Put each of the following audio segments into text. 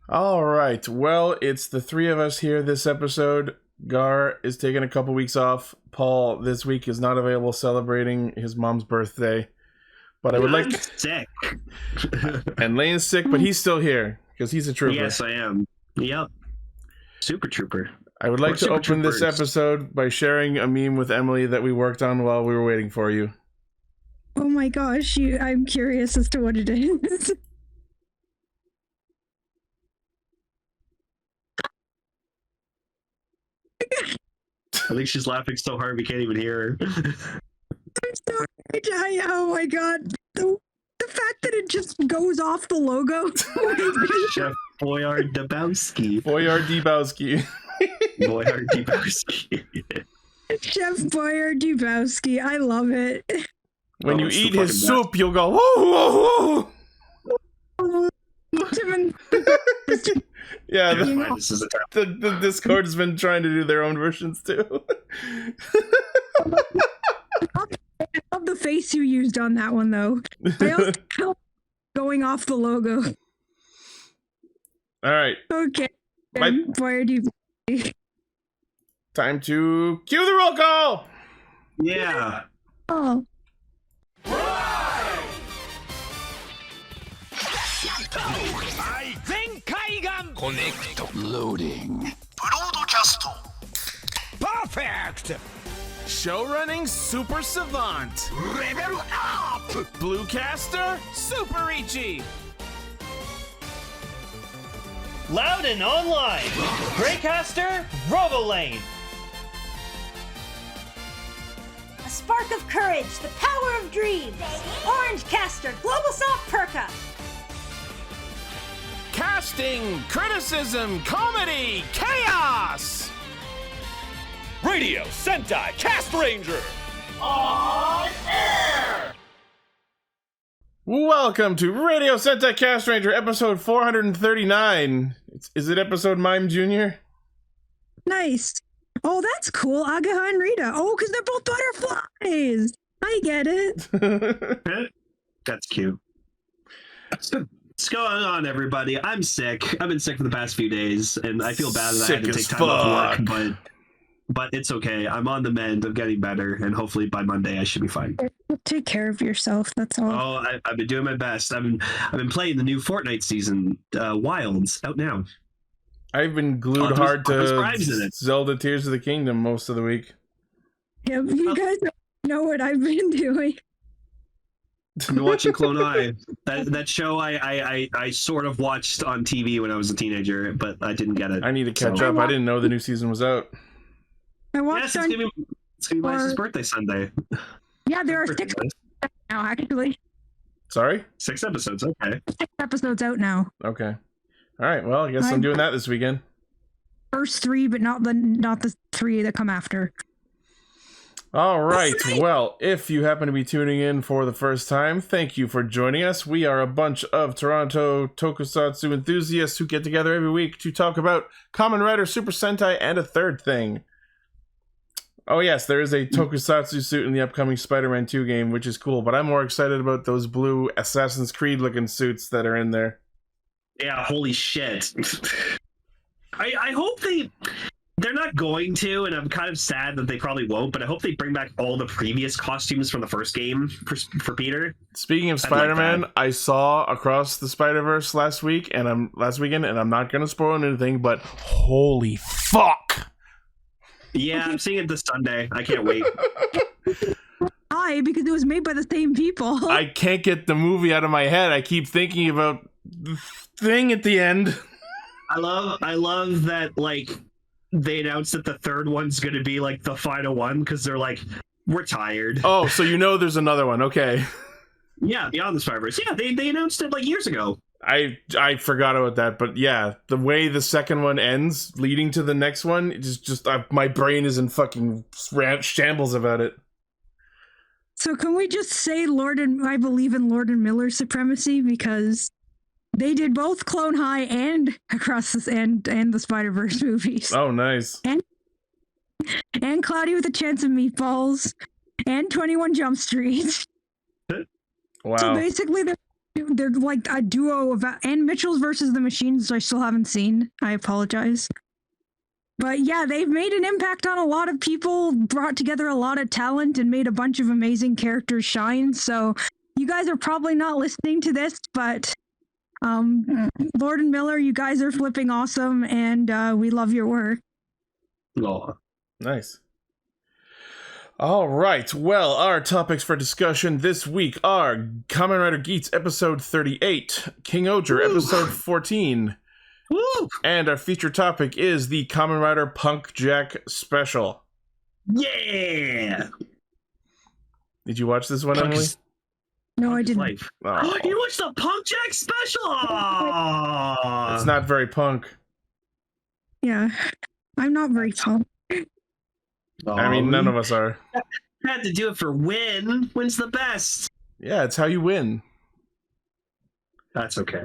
All right. Well, it's the three of us here this episode. Gar is taking a couple weeks off. Paul this week is not available celebrating his mom's birthday. But I would like I'm sick. And Lane's sick, but he's still here because he's a trooper. Yes, I am. Yep. Super trooper. I would like to open this episode by sharing a meme with Emily that we worked on while we were waiting for you. Oh my gosh, I'm curious as to what it is. I think she's laughing so hard we can't even hear her. I'm sorry. Oh my god. The fact that it just goes off the logo. Chef Boyard Debowski. Boyard Debowski. Boyard Debowski. Chef Boyard Debowski. I love it. When you eat his soup, you'll go, whoa, whoa, whoa. Yeah, the Discord has been trying to do their own versions too. I love the face you used on that one, though. I also going off the logo. All right. Okay. Boyard Debowski. Time to cue the roll call. Yeah. Oh. Connect. Loading. Broadcast. Perfect! Show running super savant. Level up! Bluecaster super Ichi. Loud and online. Greycaster Rovolane. A spark of courage, the power of dreams. Orange Caster, Global Soft Perka. Casting, criticism, comedy, chaos. Radio Sentai Castranger! Welcome to Radio Sentai Castranger, episode 439. Is it episode Mime Jr.? Nice. Oh, that's cool. Agaha and Rita. Oh, because they're both butterflies. I get it. That's cute. What's going on, everybody? I'm sick. I've been sick for the past few days, and I feel bad that I had to take time off work, but it's okay. I'm on the mend. I'm getting better, and hopefully by Monday I should be fine. Take care of yourself. That's all. Oh, I've been doing my best. I've been playing the new Fortnite season, Wilds, out now. I've been glued hard to Zelda Tears of the Kingdom most of the week. Yeah, you guys don't know what I've been doing. I've been watching Clone Eye. That show I sort of watched on TV when I was a teenager, but I didn't get it. I need to catch up. I didn't know the new season was out. I watched it's gonna be Liza's birthday Sunday. Yeah, there are 6 episodes now, actually. Sorry? 6 episodes, okay. 6 episodes out now. Okay. All right, well, I guess I'm doing that this weekend. First 3, but not the 3 that come after. All right, well, if you happen to be tuning in for the first time, thank you for joining us. We are a bunch of Toronto Tokusatsu enthusiasts who get together every week to talk about Kamen Rider, Super Sentai, and a third thing. Oh yes, there is a Tokusatsu suit in the upcoming Spider-Man 2 game, which is cool, but I'm more excited about those blue Assassin's Creed looking suits that are in there. Yeah, holy shit. I hope they're not going to, and I'm kind of sad that they probably won't, but I hope they bring back all the previous costumes from the first game for Peter. Speaking of Spider-Man, I saw Across the Spider-Verse last weekend, and I'm not going to spoil anything, but holy fuck! Yeah, I'm seeing it this Sunday. I can't wait. Why? Because it was made by the same people. I can't get the movie out of my head. I keep thinking about the thing at the end. I love that, like, they announced that the third one's going to be, like, the final one, because they're like, we're tired. Oh, so you know there's another one. Okay. Yeah, Beyond the Spider-Verse. Yeah, they announced it, like, years ago. I forgot about that, but yeah, the way the second one ends, leading to the next one, my brain is in fucking shambles about it. So can we just say I believe in Lord and Miller's supremacy, because they did both Clone High and Across and the Spider-Verse movies. Oh, nice. And Cloudy with a Chance of Meatballs and 21 Jump Street. Wow. So basically they're they're like a duo of, and Mitchell's versus the Machines, which I still haven't seen. I apologize. But yeah, they've made an impact on a lot of people, brought together a lot of talent, and made a bunch of amazing characters shine. So you guys are probably not listening to this, but Lord and Miller, you guys are flipping awesome, and we love your work. Oh. Nice. All right. Well, our topics for discussion this week are Kamen Rider Geats episode 38, King-Ohger episode 14, Woo! and our feature topic is the Kamen Rider PunkJack special. Yeah! Did you watch this one, Emily? No, I didn't. Life. Oh, You watched the PunkJack special! Aww. it's not very punk. Yeah, I'm not very pumped. I mean, none of us are. Had to do it for win. Win's the best. Yeah, it's how you win. That's okay.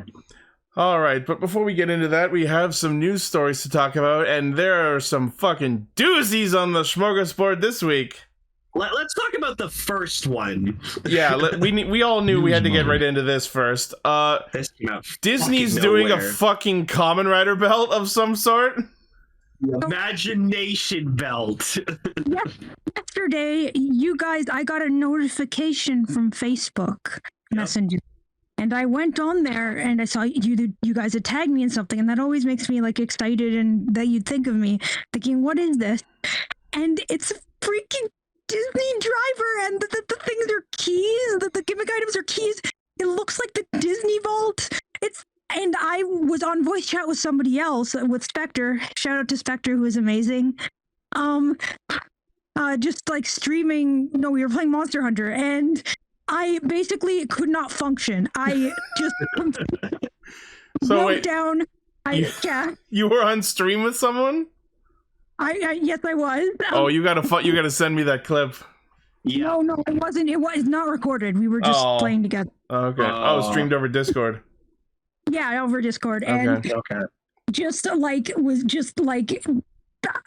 All right, but before we get into that, we have some news stories to talk about, and there are some fucking doozies on the smorgasbord this week. Let's talk about the first one. Yeah, we all knew we had to get right into this first. This came out Disney's fucking doing a nowhere. fucking Kamen Rider belt of some sort. Imagination belt. Yesterday, you guys, I got a notification from Facebook Messenger, and I went on there and I saw you guys had tagged me in something, and that always makes me like excited and that you'd think of me, thinking, what is this? And it's a freaking Disney driver, and the things are keys, the gimmick items are keys. It looks like the Disney vault. And I was on voice chat with somebody else, with Spectre. Shout out to Spectre, who is amazing. Just like streaming. No, we were playing Monster Hunter, and I basically could not function. I just broke down. You were on stream with someone? Yes, I was. Oh, you gotta send me that clip. Yeah. No, it wasn't. It was not recorded. We were just playing together. Okay. Streamed over Discord. Yeah, over Discord. And Okay.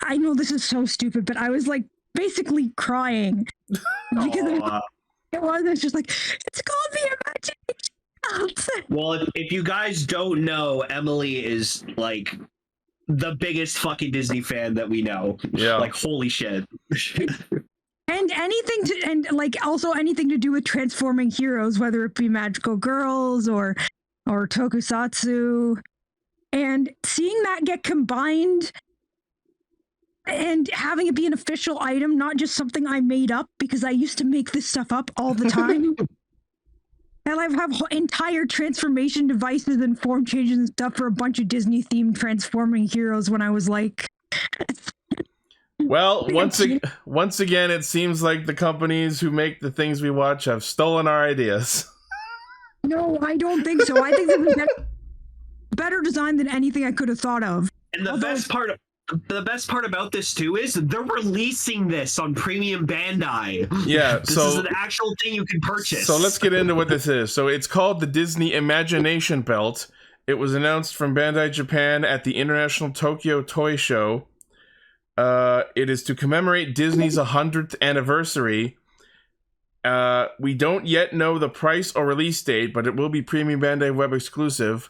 I know this is so stupid, but I was like basically crying because it's just like, it's called the imagination. Well, if you guys don't know, Emily is like the biggest fucking Disney fan that we know. Yeah. Like, holy shit. And also anything to do with transforming heroes, whether it be magical girls or Tokusatsu, and seeing that get combined and having it be an official item, not just something I made up, because I used to make this stuff up all the time. And I have entire transformation devices and form changes and stuff for a bunch of Disney themed transforming heroes when I was like... Well, once again, it seems like the companies who make the things we watch have stolen our ideas. No, I don't think so. I think this is better design than anything I could have thought of. And the best part about this too is they're releasing this on Premium Bandai. Yeah, This is an actual thing you can purchase. So let's get into what this is. So it's called the Disney Imagination Belt. It was announced from Bandai Japan at the International Tokyo Toy Show. It is to commemorate Disney's 100th anniversary. We don't yet know the price or release date, but it will be Premium Bandai web exclusive.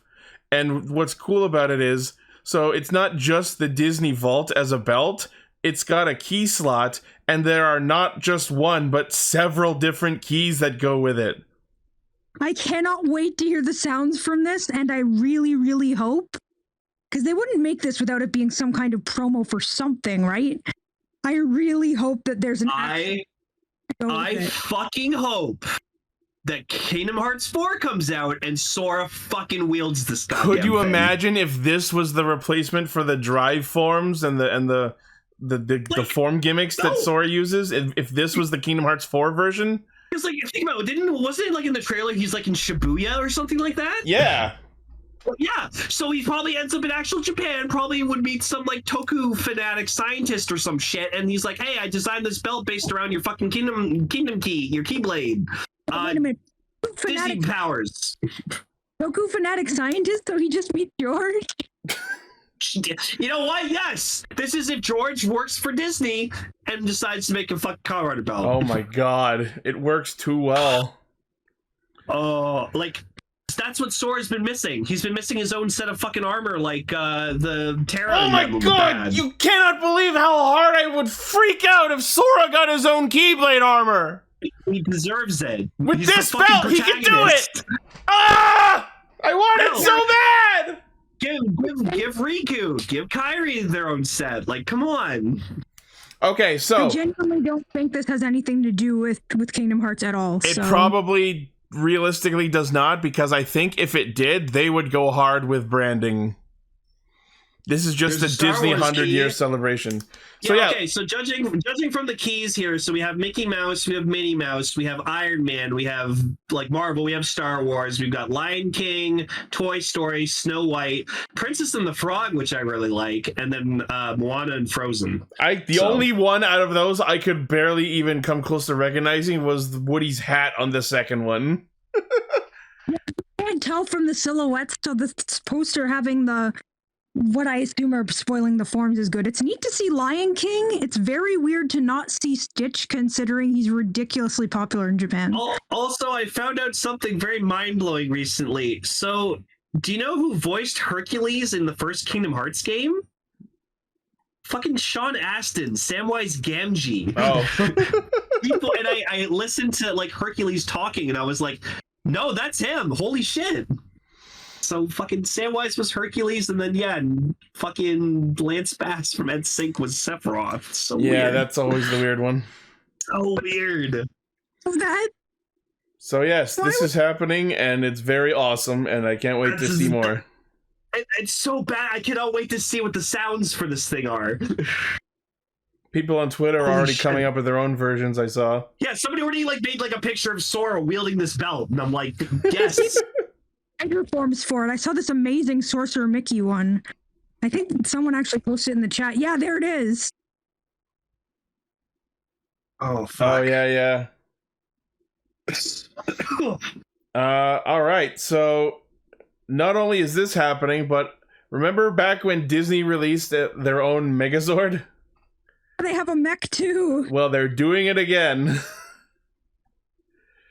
And what's cool about it is, so it's not just the Disney Vault as a belt, it's got a key slot, and there are not just one, but several different keys that go with it. I cannot wait to hear the sounds from this, and I really, really hope, because they wouldn't make this without it being some kind of promo for something, right? I really hope that there's an I fucking hope that Kingdom Hearts 4 comes out and Sora fucking wields this goddamn Could you thing. imagine if this was the replacement for the drive forms and the form gimmicks that Sora uses? If this was the Kingdom Hearts 4 version? It's like, think about it, wasn't it like in the trailer he's like in Shibuya or something like that? Yeah. Yeah, so he probably ends up in actual Japan, probably would meet some like Toku fanatic scientist or some shit, and he's like, hey, I designed this belt based around your fucking kingdom key, your keyblade. Wait a minute. Disney powers. Goku fanatic scientist, so he just meets George? You know what? Yes! This is if George works for Disney and decides to make a fucking Kamen Rider belt. Oh my god. It works too well. Oh, like, That's what Sora's been missing. He's been missing his own set of fucking armor, like the Terra. Oh my god! You cannot believe how hard I would freak out if Sora got his own Keyblade armor. He deserves it. With He's this belt, he can do it. Ah! I want it so bad. Give Riku, give Kairi their own set. Like, come on. Okay, so I genuinely don't think this has anything to do with Kingdom Hearts at all. It probably realistically does not, because I think if it did, they would go hard with branding. This is just There's a Disney Wars 100-year key. celebration. So Okay, so judging from the keys here, so we have Mickey Mouse, we have Minnie Mouse, we have Iron Man, we have like Marvel, we have Star Wars, we've got Lion King, Toy Story, Snow White, Princess and the Frog, which I really like, and then Moana and Frozen. The only one out of those I could barely even come close to recognizing was Woody's hat on the second one. I can't tell from the silhouettes, so this poster having what I assume are spoiling the forms is good. It's neat to see Lion King. It's very weird to not see Stitch, considering he's ridiculously popular in Japan. Also, I found out something very mind-blowing recently. So, do you know who voiced Hercules in the first Kingdom Hearts game? Fucking Sean Astin, Samwise Gamgee. Oh. And I listened to like Hercules talking, and I was like, no, that's him. Holy shit. So fucking Samwise was Hercules, and then fucking Lance Bass from NSYNC was Sephiroth. So weird. That's always the weird one. So weird. So yes, this is happening, and it's very awesome, and I can't wait to see more. It's so bad. I cannot wait to see what the sounds for this thing are. People on Twitter are already coming up with their own versions, I saw. Yeah, somebody already made a picture of Sora wielding this belt, and I'm like, yes. Forms for it. I saw this amazing Sorcerer Mickey one. I think someone actually posted it in the chat. Yeah, there it is. Oh, fuck. Oh, yeah. All right, so not only is this happening, but remember back when Disney released their own Megazord? They have a mech too. Well, they're doing it again.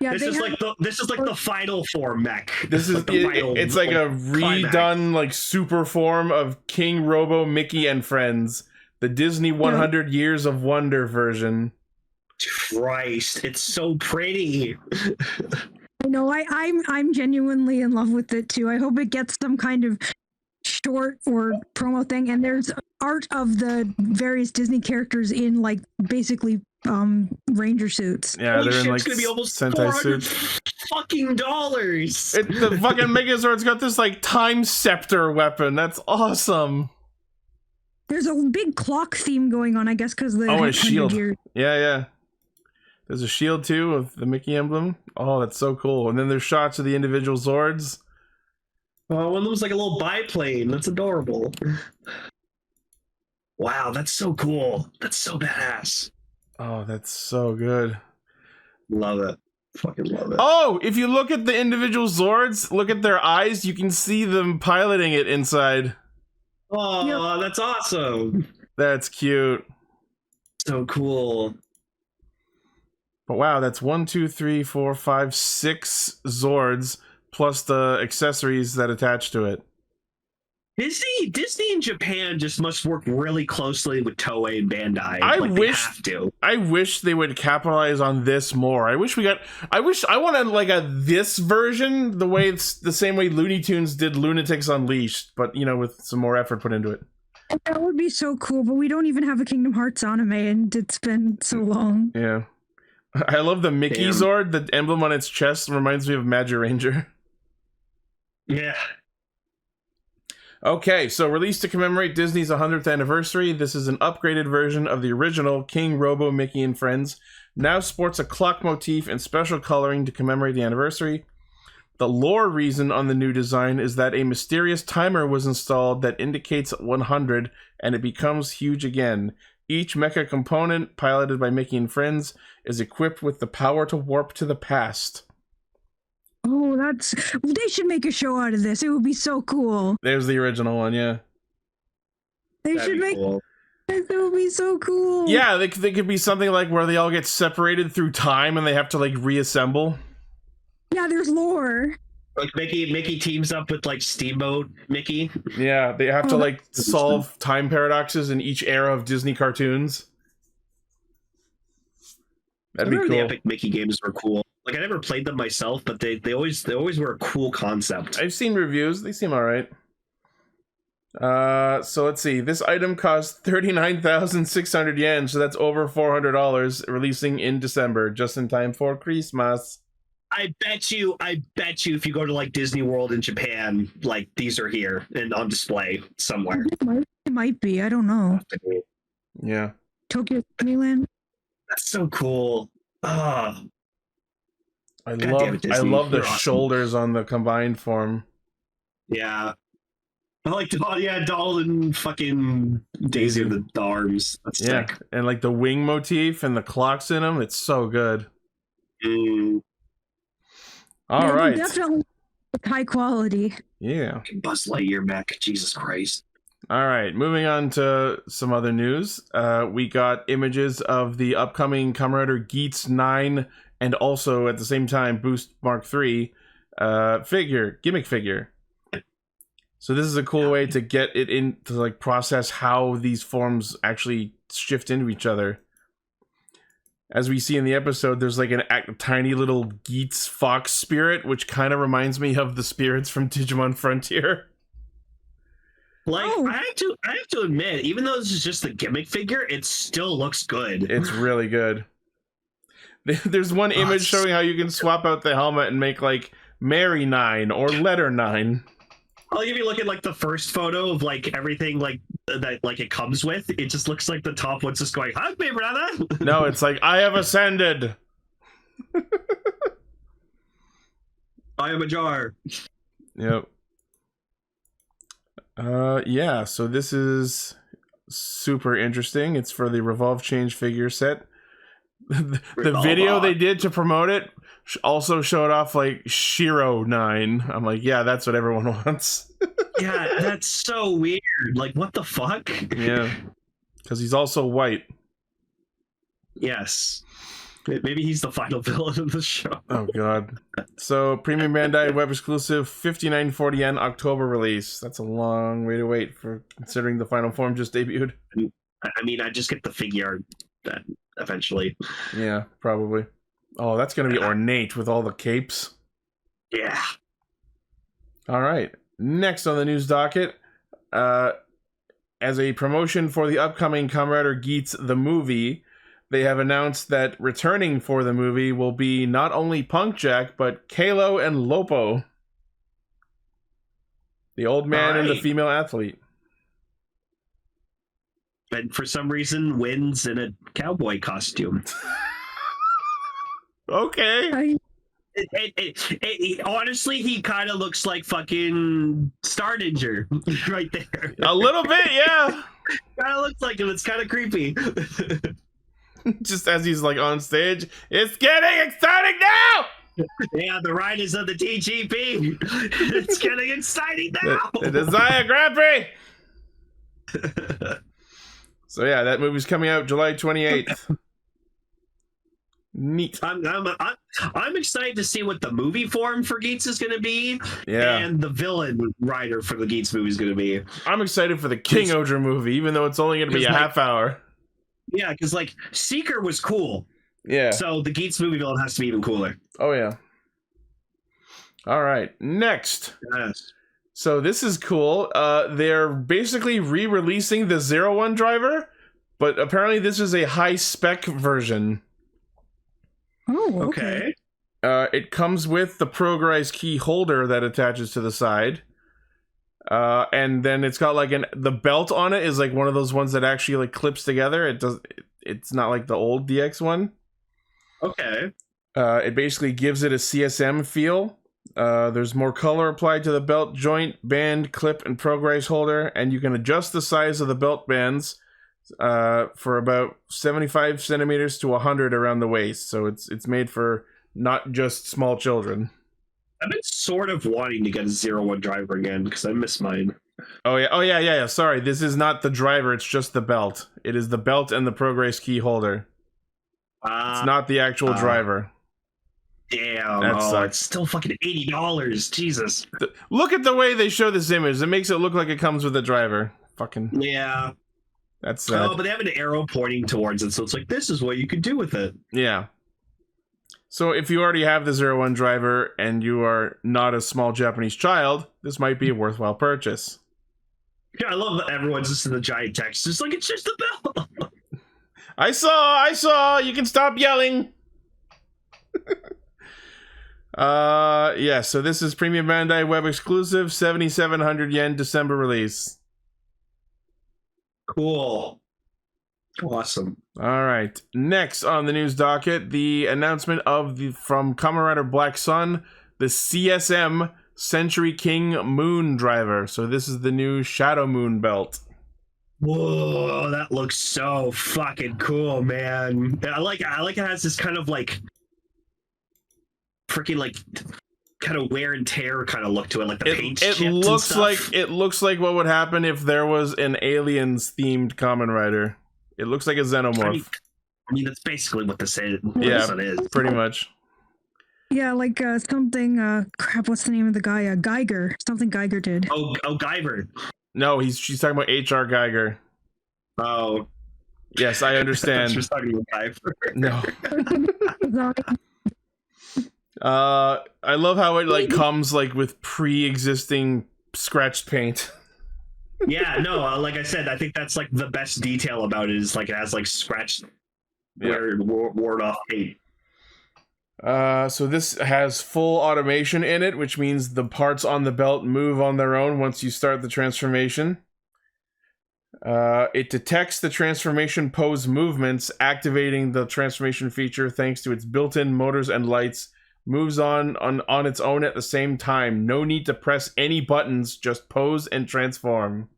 Yeah, this is like the final form mech. This is it's like a redone like super form of King Robo, Mickey, and Friends, the Disney 100 Years of Wonder version. Christ, it's so pretty. I know. I'm genuinely in love with it too. I hope it gets some kind of short or promo thing. And there's art of the various Disney characters in like basically ranger suits. Yeah, they're in like it's gonna be almost Sentai suits. Fucking dollars. The fucking Megazord's got this like time scepter weapon. That's awesome. There's a big clock theme going on, I guess, because the a shield. Yeah. There's a shield too with the Mickey emblem. Oh, that's so cool. And then there's shots of the individual Zords. Oh, one of them's like a little biplane. That's adorable. Wow, that's so cool. That's so badass. Oh, that's so good. Love it. Fucking love it. Oh, if you look at the individual Zords, look at their eyes, you can see them piloting it inside. Oh, That's awesome. That's cute. So cool. But wow, that's 1, 2, 3, 4, 5, 6 Zords plus the accessories that attach to it. Disney in Japan just must work really closely with Toei and Bandai. I wish they would capitalize on this more. I wanted like this version the same way Looney Tunes did Lunatics Unleashed, but with some more effort put into it. That would be so cool, but we don't even have a Kingdom Hearts anime, and it's been so long. Yeah. I love the Mickey Zord. The emblem on its chest reminds me of Magiranger. Yeah. Okay, so released to commemorate Disney's 100th anniversary, this is an upgraded version of the original King Robo, Mickey, and Friends. Now sports a clock motif and special coloring to commemorate the anniversary. The lore reason on the new design is that a mysterious timer was installed that indicates 100, and it becomes huge again. Each mecha component, piloted by Mickey and Friends, is equipped with the power to warp to the past. Oh, they should make a show out of this. It would be so cool. There's the original one, yeah. It would be so cool. Yeah, they could be something like where they all get separated through time and they have to like reassemble. Yeah, there's lore. Like Mickey teams up with like Steamboat Mickey. Yeah, they have to like solve time paradoxes in each era of Disney cartoons. That'd be cool. The Epic Mickey games were cool. Like I never played them myself, but they always were a cool concept. I've seen reviews; they seem all right. So let's see. This item costs 39,600 yen, so that's over $400. Releasing in December, just in time for Christmas. I bet you, if you go to like Disney World in Japan, like these are here and on display somewhere. It might be. I don't know. Yeah. Tokyo Disneyland. That's so cool. Oh, I love the awesome. shoulders on the combined form. Yeah. I like Doll and fucking Daisy with the arms. That's sick. And like the wing motif and the clocks in them. It's so good. All right. Definitely high quality. Yeah. Buzz Lightyear mech. Jesus Christ. All right. Moving on to some other news. We got images of the upcoming Kamen Rider Geats IX and also at the same time Boost Mark III gimmick figure. So this is a cool way to get it in to like process how these forms actually shift into each other. As we see in the episode, there's like a tiny little Geats fox spirit, which kind of reminds me of the spirits from Digimon Frontier. Like, I have to admit, even though this is just a gimmick figure, it still looks good. It's really good. There's one image showing how you can swap out the helmet and make like Mary 9 or Letter 9. I'll give you a look at like the first photo of like everything like that like it comes with. It just looks like the top one's just going, "Hug me, brother." No, it's like, I have ascended. I am a jar. Yep. Yeah, so this is super interesting. It's for the Revolve Change figure set. The video they did to promote it also showed off like Shiro 9. I'm like, yeah, that's what everyone wants. Yeah, that's so weird. Like, what the fuck? Yeah, because he's also white. Yes. Maybe he's the final villain of the show. Oh god. So Premium Bandai web exclusive 5940 yen October release. That's a long way to wait for considering the final form just debuted. I mean, I just get the figure then eventually. Yeah, probably. Oh, that's gonna be ornate with all the capes. Yeah. All right. Next on the news docket, as a promotion for the upcoming Kamen Rider Geats the movie, they have announced that returning for the movie will be not only PunkJack, but Kalo and Lopo. The old man and the female athlete. And for some reason wins in a cowboy costume. Okay. Honestly, he kind of looks like fucking Star Ninja right there. A little bit, yeah. Kind of looks like him. It's kind of creepy. Just as he's like on stage, it's getting exciting now. Yeah, the riders of the TGP. It's getting exciting now. The Desire Grand Prix. So yeah, that movie's coming out July 28th. Neat. I'm excited to see what the movie form for Geats is going to be, and the villain rider for the Geats movie is going to be. I'm excited for the King-Ohger movie, even though it's only going to be a half hour. Yeah, because like Seeker was cool. Yeah. So the Geats movie villain has to be even cooler. Oh yeah. All right, next. Yes. So this is cool. They're basically re-releasing the 01 driver, but apparently this is a high-spec version. Oh, okay. It comes with the Progrise key holder that attaches to the side. And then it's got like the belt on it is like one of those ones that actually like clips together. It's not like the old DX one. Okay. It basically gives it a CSM feel. There's more color applied to the belt joint, band, clip, and Progrise holder, and you can adjust the size of the belt bands for about 75 centimeters to 100 around the waist. So it's made for not just small children. I've been sort of wanting to get a 01 driver again because I miss mine. Oh yeah. Sorry, this is not the driver. It's just the belt. It is the belt and the Progrise key holder. It's not the actual driver. Damn. That sucks. It's still fucking $80. Jesus. Look at the way they show this image. It makes it look like it comes with a driver. Fucking. Yeah. That's sad. Oh, but they have an arrow pointing towards it, so it's like, this is what you could do with it. Yeah. So if you already have the 01 driver and you are not a small Japanese child, this might be a worthwhile purchase. Yeah, I love that everyone's just in the giant text. It's like, it's just a bell. I saw, you can stop yelling. Yeah, so this is Premium Bandai web exclusive, 7,700 yen December release. Cool. Awesome. All right. Next on the news docket, the announcement from Kamen Rider Black Sun, the CSM Century King Moon driver. So this is the new Shadow Moon belt. Whoa, that looks so fucking cool, man. I like it has this kind of like freaking like kind of wear and tear kind of look to it, like the paint chips and stuff. It looks like what would happen if there was an aliens themed Kamen Rider. It looks like a xenomorph. I mean that's basically what this is. Pretty much. Yeah, like something. Crap, what's the name of the guy? Geiger. Something Geiger did. Oh, Guyver. No, she's talking about H.R. Geiger. Oh. Yes, I understand. She's talking about Guyver. No. I love how it like comes like with pre-existing scratched paint. Yeah, no, like I said, I think that's like the best detail about it is like it has like scratched, ward off paint. So this has full automation in it, which means the parts on the belt move on their own once you start the transformation. It detects the transformation pose movements, activating the transformation feature thanks to its built-in motors and lights. Moves on its own at the same time. No need to press any buttons, just pose and transform.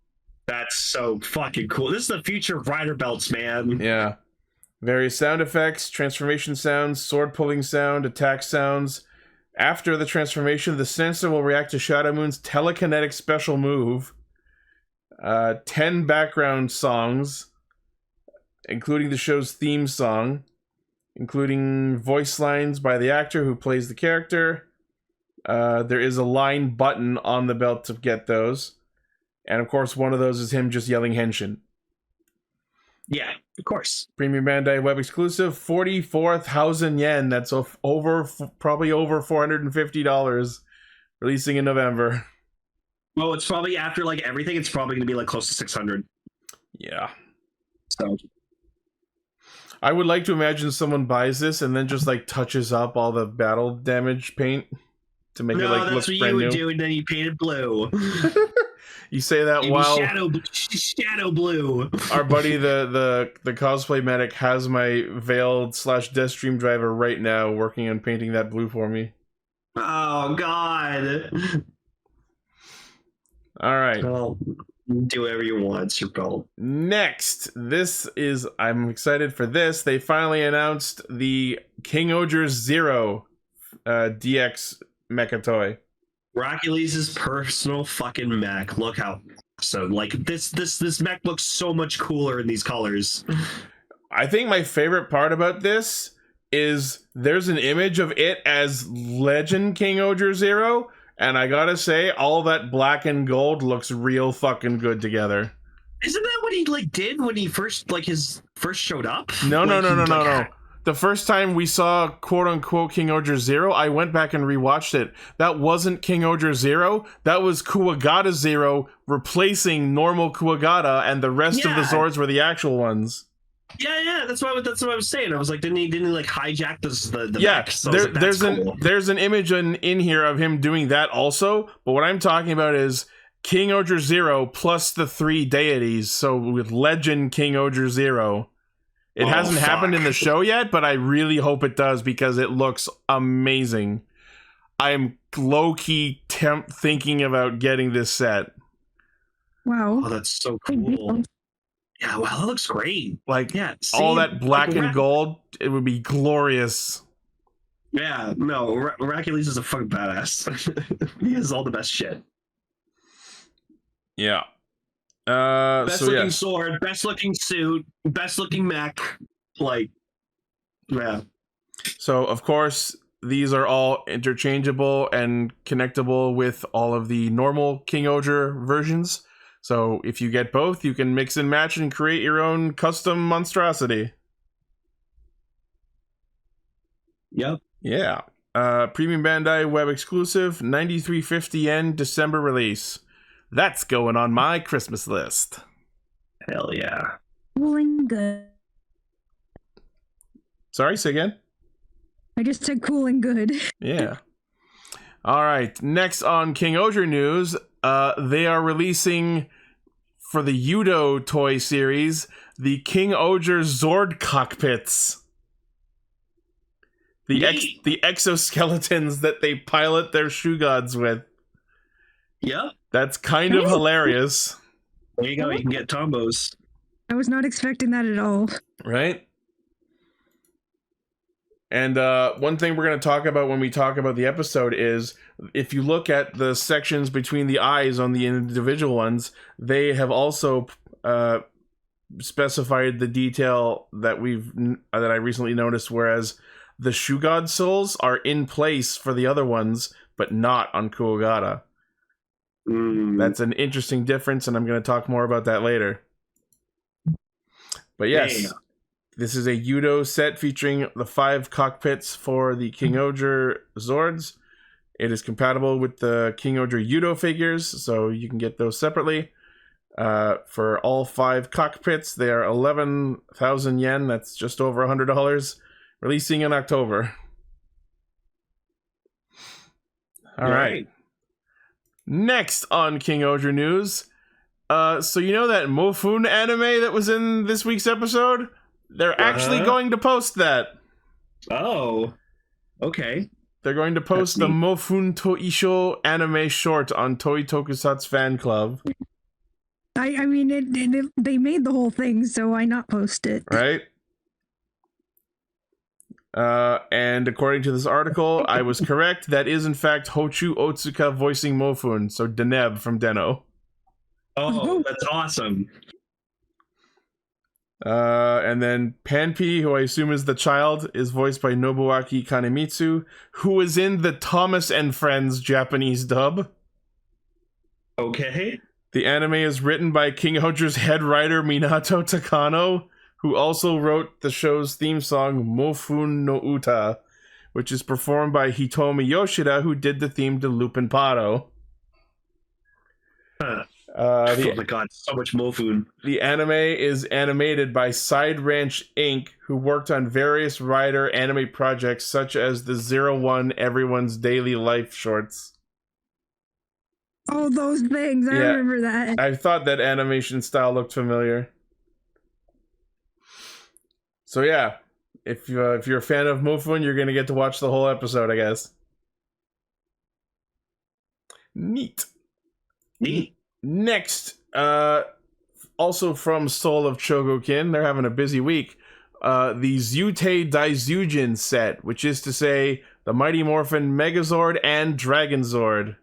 That's so fucking cool. This is the future of rider belts, man. Yeah. Various sound effects, transformation sounds, sword pulling sound, attack sounds. After the transformation, the sensor will react to Shadow Moon's telekinetic special move. 10 background songs, including the show's theme song, including voice lines by the actor who plays the character. There is a line button on the belt to get those. And of course, one of those is him just yelling Henshin. Yeah, of course. Premium Bandai web exclusive, 44,000 yen. That's probably over $450. Releasing in November. Well, it's probably after like everything, it's probably going to be like close to 600. Yeah. So I would like to imagine someone buys this and then just like touches up all the battle damage paint to make it like look brand new. No, that's what you would do, and then you paint it blue. You say that while shadow blue. Our buddy the cosplay medic has my veiled / Deathstream driver right now working on painting that blue for me. Oh God. All right. Well, do whatever you want. It's your belt. Next, I'm excited for this. They finally announced the King-Ohger Zero DX mecha toy. Hercules' personal fucking mech. Look how awesome. Like this mech looks so much cooler in these colors. I think my favorite part about this is there's an image of it as Legend King-Ohger Zero. And I gotta say, all that black and gold looks real fucking good together. Isn't that what he did when he first showed up? No. The first time we saw quote unquote King-Ohger Zero, I went back and rewatched it. That wasn't King-Ohger Zero. That was Kuwagata Zero replacing normal Kuwagata, and the rest of the Zords were the actual ones. Yeah, that's what I was saying. I was like, didn't he hijack the yeah, mech? So there's an image in here of him doing that also, but what I'm talking about is King-Ohger Zero plus the 3 deities, so with Legend King-Ohger Zero. It hasn't happened in the show yet, but I really hope it does because it looks amazing. I'm low-key thinking about getting this set. Wow. Oh, that's so cool. Yeah, wow, that looks great. Like, all that black and gold, it would be glorious. Yeah, no, Hercules is a fucking badass. He has all the best shit. Yeah. Best looking sword, best looking suit, best looking mech. Like, yeah. So, of course, these are all interchangeable and connectable with all of the normal King-Ohger versions. So if you get both, you can mix and match and create your own custom monstrosity. Yep. Yeah. Premium Bandai web exclusive, 93.50 yen, December release. That's going on my Christmas list. Hell yeah. Cool and good. Sorry, say again? I just said cool and good. Yeah. All right. Next on King-Ohger news, they are releasing for the Yudo toy series the King-Ohger Zord cockpits. The exoskeletons that they pilot their shoe gods with. Yep. That's kind of hilarious. There you go. You can get Tombos. I was not expecting that at all. Right? And one thing we're going to talk about when we talk about the episode is if you look at the sections between the eyes on the individual ones, they have also specified the detail that I recently noticed, whereas the shoe god souls are in place for the other ones, but not on Kuogata. That's an interesting difference, and I'm going to talk more about that later. But yes. Damn. This is a Yudo set featuring the 5 cockpits for the King-Ohger Zords. It is compatible with the King-Ohger Yudo figures, so you can get those separately. For all 5 cockpits, they are 11,000 yen. That's just over $100. Releasing in October. All right. Next on King-Ohger news. So you know that Mofun anime that was in this week's episode? They're actually going to post that. Oh, okay. They're going to post the Mofun to Isho anime short on Toei Tokusatsu fan club. I mean, they made the whole thing, so why not post it? Right? And according to this article, I was correct. That is, in fact, Hochu Otsuka voicing Mofun, so Deneb from Deno. Oh, that's awesome. And then Panpy, who I assume is the child, is voiced by Nobuaki Kanemitsu, who was in the Thomas and Friends Japanese dub. Okay. The anime is written by King-Ohger's head writer Minato Takano, who also wrote the show's theme song Mofun no Uta, which is performed by Hitomi Yoshida, who did the theme to Lupin Paro. Huh. Oh my god, so much Mofun. The anime is animated by Side Ranch Inc., who worked on various Rider anime projects such as the 01 Everyone's Daily Life shorts. Oh, those things. I remember that. I thought that animation style looked familiar. So yeah, if you're a fan of Mofun, you're going to get to watch the whole episode, I guess. Neat. Next, also from Soul of Chogokin, they're having a busy week. The Zutei Daizujin set, which is to say the Mighty Morphin Megazord and Dragon Zord.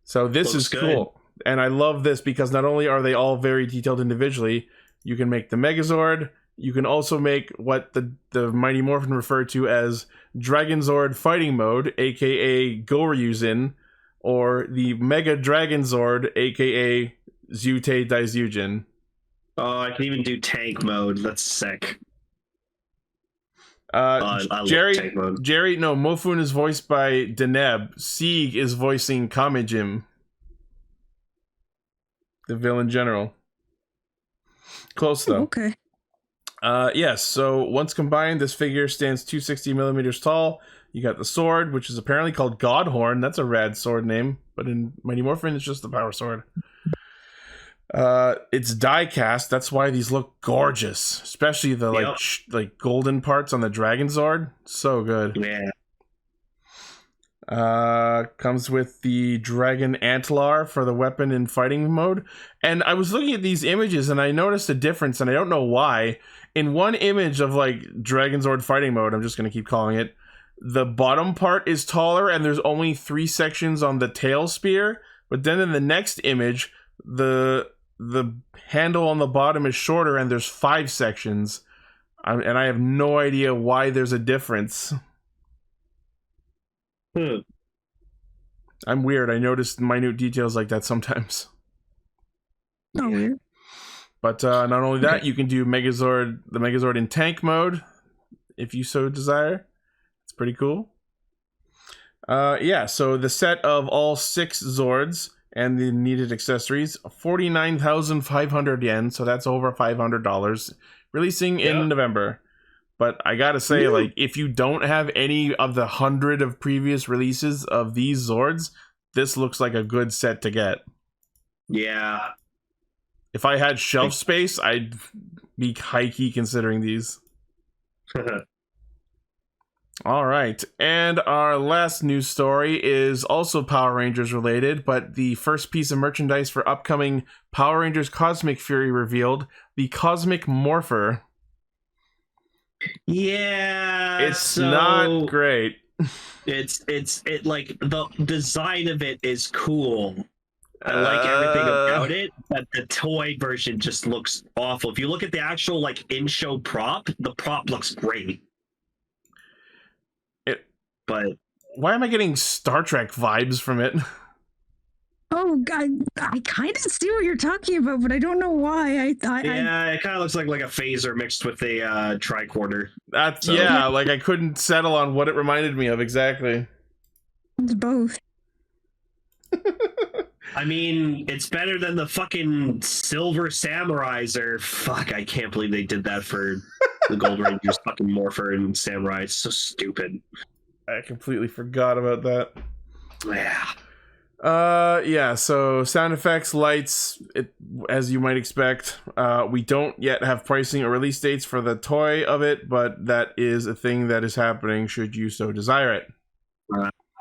So this is cool. And I love this because not only are they all very detailed individually, you can make the Megazord, you can also make what the Mighty Morphin refer to as Dragon Zord Fighting Mode, aka Goryuzin, or the Mega Dragon Zord, aka Zutei Daizujin. Oh, I can even do tank mode. That's sick. I love tank mode. Mofun is voiced by Deneb. Sieg is voicing Kamejim, the villain general. Close though. Okay. Yes, so once combined, this figure stands 260 millimeters tall. You got the sword, which is apparently called Godhorn. That's a rad sword name, but in Mighty Morphin, it's just the power sword. It's die cast. That's why these look gorgeous, especially the like golden parts on the Dragon Zord. So good. Yeah. Comes with the Dragon Antlar for the weapon in fighting mode. And I was looking at these images and I noticed a difference, and I don't know why. In one image of like Dragon Zord fighting mode, I'm just going to keep calling it, the bottom part is taller and there's only 3 sections on the tail spear. But then in the next image, the handle on the bottom is shorter and there's 5 sections. And I have no idea why there's a difference. I'm weird. I noticed minute details like that sometimes. Oh, weird. But not only that, you can do the Megazord in tank mode, if you so desire. It's pretty cool. Yeah, so the set of all 6 Zords and the needed accessories, 49,500 yen, so that's over $500, releasing in November. But I gotta say, like, if you don't have any of the 100 of previous releases of these Zords, this looks like a good set to get. Yeah. If I had shelf space, I'd be high-key considering these. All right, and our last news story is also Power Rangers related, but the first piece of merchandise for upcoming Power Rangers Cosmic Fury revealed, the Cosmic Morpher. Yeah, it's not great. It like the design of it is cool. I like everything about it, but the toy version just looks awful. If you look at the actual like in-show prop, the prop looks great. But why am I getting Star Trek vibes from it? Oh, God, I kind of see what you're talking about, but I don't know why. it kind of looks like a phaser mixed with a tricorder. That's like I couldn't settle on what it reminded me of exactly. It's both. I mean, it's better than the fucking Silver Samurais, or fuck, I can't believe they did that for the Gold Rangers fucking Morpher and Samurai. It's so stupid. I completely forgot about that. Yeah. Yeah, so sound effects, lights, as you might expect. We don't yet have pricing or release dates for the toy of it, but that is a thing that is happening should you so desire it.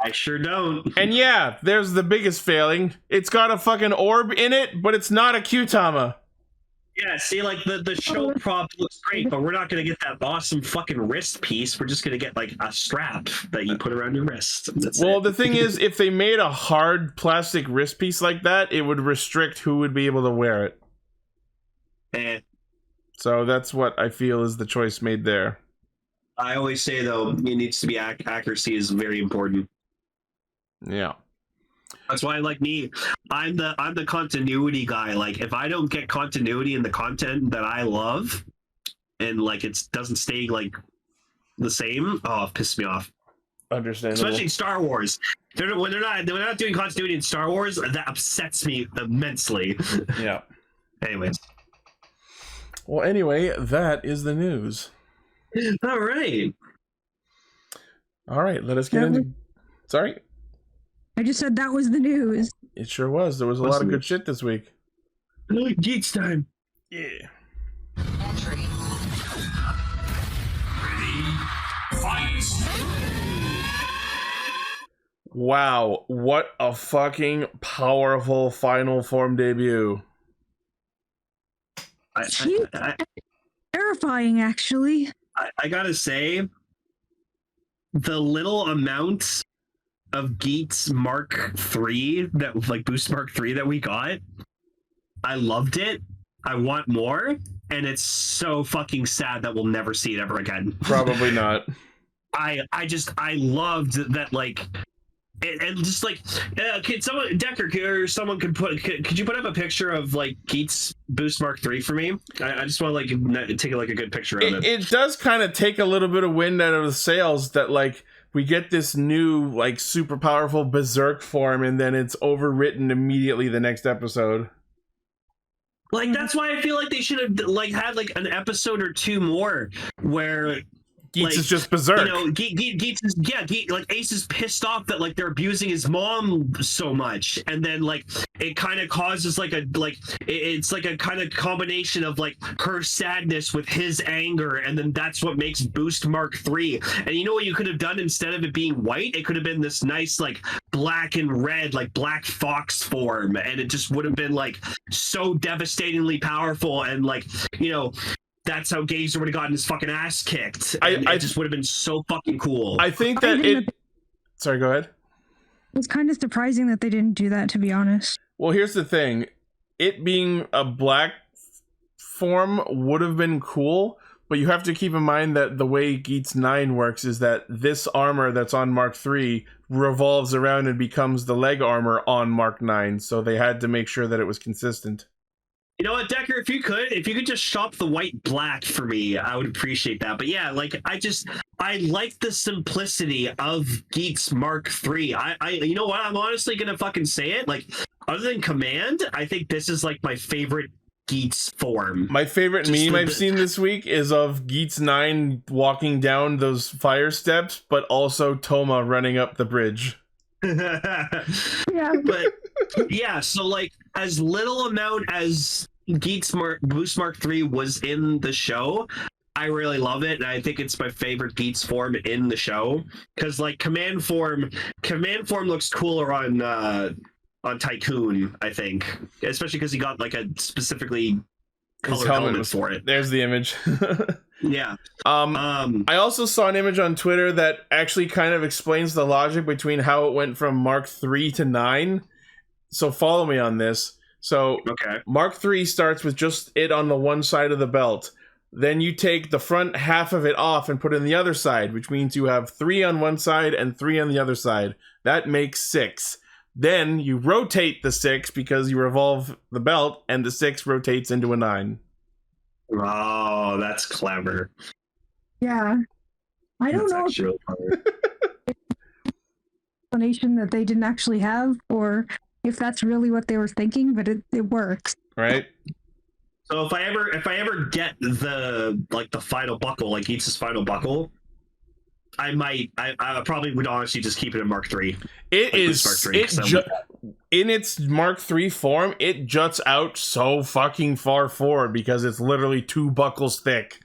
I sure don't. And yeah, there's the biggest failing. It's got a fucking orb in it, but it's not a Q-Tama. Yeah, see, like, the show prop looks great, but we're not going to get that awesome fucking wrist piece. We're just going to get, like, a strap that you put around your wrist. The thing is, if they made a hard plastic wrist piece like that, it would restrict who would be able to wear it. So that's what I feel is the choice made there. I always say, though, it needs to be accuracy is very important. Yeah. That's why, like me, I'm the continuity guy. Like, if I don't get continuity in the content that I love, and like it doesn't stay like the same, oh, it pisses me off. Understandable. Especially in Star Wars. When they're not doing continuity in Star Wars, that upsets me immensely. Yeah. Anyways. Well, anyway, that is the news. All right. Let us get into. Sorry. I just said that was the news. It sure was. There was a lot of good shit this week. Geats time. Yeah. Entry. Ready, fight. Wow, what a fucking powerful final form debut. Terrifying, actually. I gotta say, the little amount of Geats Mark III, that like Boost Mark III that we got, I loved it. I want more, and it's so fucking sad that we'll never see it ever again. Probably not. I loved that, like, and just like, could someone, Decker, or someone could you put up a picture of like Geats Boost Mark III for me? I just want to like take like a good picture of it. It does kind of take a little bit of wind out of the sails that like we get this new like super powerful berserk form, and then it's overwritten immediately the next episode. Like, that's why I feel like they should have like had like an episode or two more where Geats is just berserk. You know, Geats is like Ace is pissed off that like they're abusing his mom so much, and then like it kind of causes like it's like a kind of combination of like her sadness with his anger, and then that's what makes Boost Mark III. And you know what you could have done instead of it being white? It could have been this nice like black and red, like Black Fox form, and it just would have been like so devastatingly powerful, and like, you know, that's how Gazer would have gotten his fucking ass kicked. It just would have been so fucking cool. I think that Sorry, go ahead. It's kind of surprising that they didn't do that, to be honest. Well, here's the thing. It being a black form would have been cool, But you have to keep in mind that the way Geats IX works is that this armor that's on Mark III revolves around and becomes the leg armor on Mark IX, so they had to make sure that it was consistent. You know what, Decker? If you could just shop the white black for me, I would appreciate that. But yeah, like I like the simplicity of Geats Mark III. I you know what? I'm honestly gonna fucking say it. Like, other than Command, I think this is like my favorite Geats form. My favorite meme I've seen this week is of Geats IX walking down those fire steps, but also Toma running up the bridge. Yeah. But yeah, so like as little amount as Boost Mark III was in the show, I really love it, and I think it's my favorite Geats form in the show. Because like command form looks cooler on Tycoon, I think, especially because he got like a specifically colored helmet for it. There's the image. Yeah. I also saw an image on Twitter that actually kind of explains the logic between how it went from Mark III to 9. So follow me on this. So okay. Mark III starts with just it on the one side of the belt. Then you take the front half of it off and put it on the other side, which means you have 3 on one side and 3 on the other side. That makes 6. Then you rotate the 6 because you revolve the belt, and the 6 rotates into a 9. Oh, that's clever. Yeah. I don't know That's really clever. explanation that they didn't actually have, or if that's really what they were thinking, but it works. Right? So if I ever get the final buckle, like Geats' final buckle, I probably would honestly just keep it in Mark III. It is in its Mark III form, it juts out so fucking far forward because it's literally 2 buckles thick.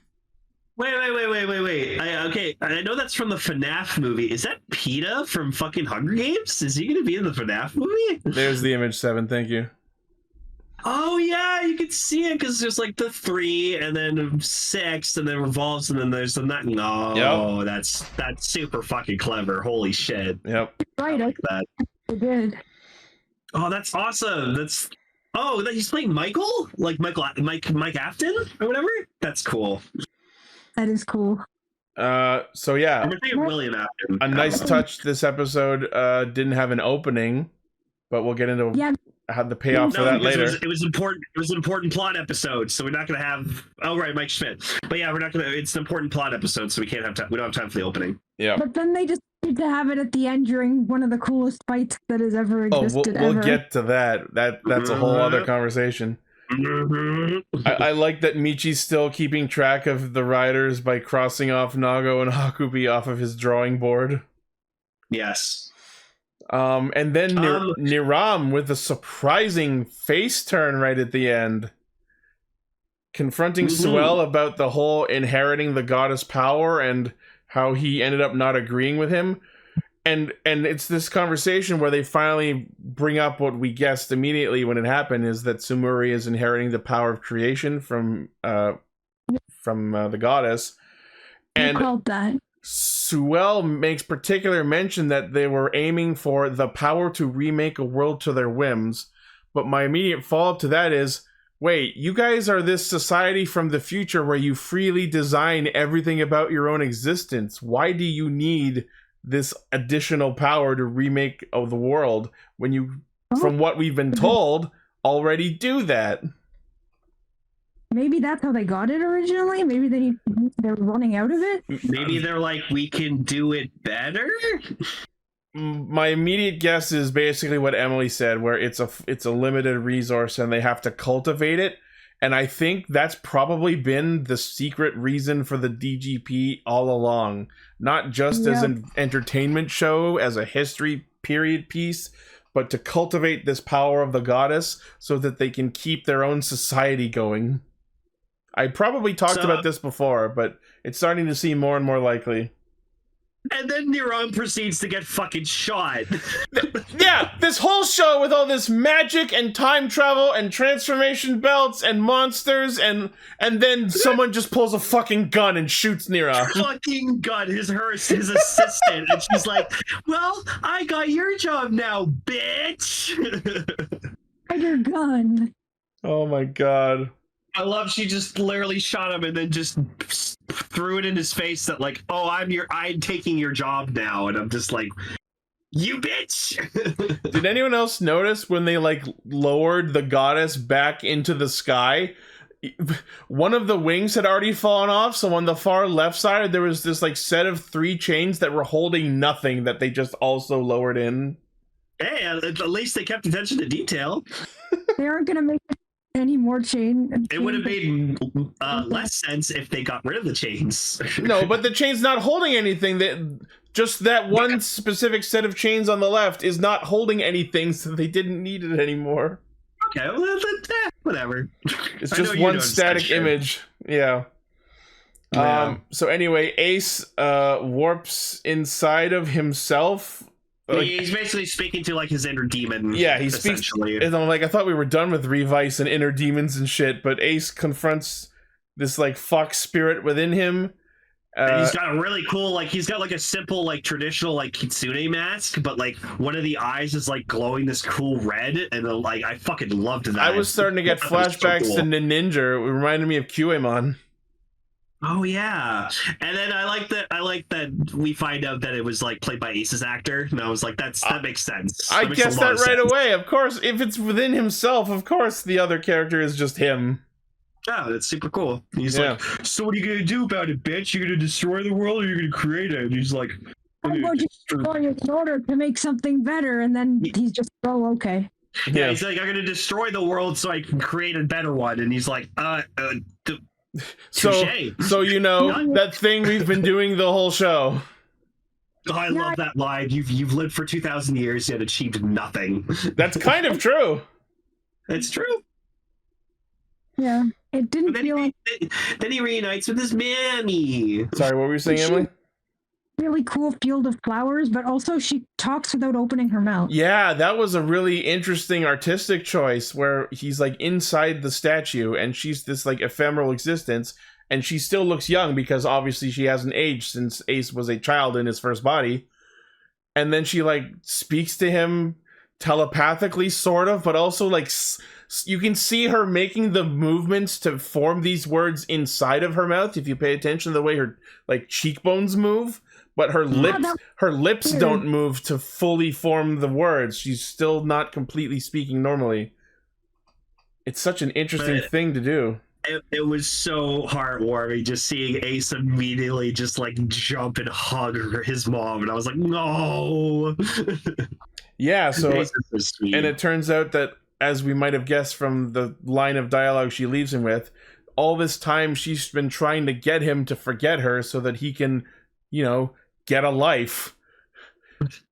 Wait. Okay, I know that's from the FNAF movie. Is that PETA from fucking Hunger Games? Is he going to be in the FNAF movie? There's the image, 7. Thank you. Oh yeah, you can see it because there's like the 3 and then 6 and then revolves and then there's the 9. No, that's super fucking clever. Holy shit. Yep. Right, I did. Oh, that's awesome. That he's playing Michael? Like Mike Afton or whatever? That's cool. That is cool. So yeah. I'm thinking William Afton. A nice touch this episode didn't have an opening, but we'll get into how the payoff for that later. It was important. It was an important plot episode, so we're not going to have. Oh right, Mike Schmidt. But yeah, we're not going to. It's an important plot episode, so we can't have time. We don't have time for the opening. Yeah. But then they just need to have it at the end during one of the coolest fights that has ever existed. We'll get to that. That's a whole other conversation. I like that Michi's still keeping track of the riders by crossing off Nago and Hakubi off of his drawing board. Yes. And then Niram with a surprising face turn right at the end, confronting Suel about the whole inheriting the goddess power and how he ended up not agreeing with him. And it's this conversation where they finally bring up what we guessed immediately when it happened, is that Sumuri is inheriting the power of creation from the goddess. And you called that. Suel makes particular mention that they were aiming for the power to remake a world to their whims. But my immediate follow-up to that is, wait, you guys are this society from the future where you freely design everything about your own existence. Why do you need this additional power to remake the world when you, from what we've been told, already do that? Maybe that's how they got it originally. Maybe they're running out of it. Maybe they're like, we can do it better. My immediate guess is basically what Emily said, where it's a limited resource and they have to cultivate it. And I think that's probably been the secret reason for the DGP all along. Not just as an entertainment show, as a history period piece, but to cultivate this power of the goddess so that they can keep their own society going. I probably talked about this before, but it's starting to seem more and more likely. And then Niram proceeds to get fucking shot. Yeah, this whole show with all this magic and time travel and transformation belts and monsters and then someone just pulls a fucking gun and shoots Niram. Fucking gun, his assistant, and she's like, "Well, I got your job now, bitch." Your gun. Oh my god. I love she just literally shot him and then just threw it in his face that like, oh, I'm taking your job now, and I'm just like, you bitch. Did anyone else notice when they like lowered the goddess back into the sky? One of the wings had already fallen off, so on the far left side there was this like set of 3 chains that were holding nothing that they just also lowered in. Hey, at least they kept attention to detail. They aren't going to make any more chain. It would have made less sense if they got rid of the chains. No, but the chain's not holding anything. Just that one specific set of chains on the left is not holding anything, so they didn't need it anymore. Okay, well, whatever. It's just one static image. Yeah. So anyway, Ace warps inside of himself. Like, he's basically speaking to like his inner demon. Yeah, he speaks. And I'm like, I thought we were done with Revice and inner demons and shit, but Ace confronts this like fox spirit within him. And he's got a really cool, like, he's got like a simple, like, traditional, like, kitsune mask, but like one of the eyes is like glowing this cool red, and like I fucking loved that. I was starting to get flashbacks to Ninja. It reminded me of QAmon. Oh yeah, and then I like that we find out that it was like played by Ace's actor, and I was like, that makes sense. I guessed that right away. Of course, if it's within himself, of course the other character is just him. Oh, that's super cool. He's like, so what are you gonna do about it, bitch? You're gonna destroy the world, or you're gonna create it? And he's like, I'm going to destroy it in order to make something better, and then he's just, oh, okay. Yeah, he's like, I'm gonna destroy the world so I can create a better one, and he's like, So you know that thing we've been doing the whole show. Oh, I love that line. You've lived for 2,000 years yet achieved nothing. That's kind of true. It's true. Yeah, it didn't feel like. Then he reunites with his mammy. Sorry, what were you saying, Emily? Really cool field of flowers, but also she talks without opening her mouth. Yeah, that was a really interesting artistic choice where he's like inside the statue and she's this like ephemeral existence, and she still looks young because obviously she hasn't aged since Ace was a child in his first body. And then she like speaks to him telepathically, sort of, but also like you can see her making the movements to form these words inside of her mouth if you pay attention to the way her like cheekbones move. But her lips don't move to fully form the words. She's still not completely speaking normally. It's such an interesting thing to do. It was so heartwarming just seeing Ace immediately just like jump and hug his mom, and I was like, no. Yeah, so and it turns out that, as we might have guessed from the line of dialogue she leaves him with, all this time she's been trying to get him to forget her so that he can, you know, get a life.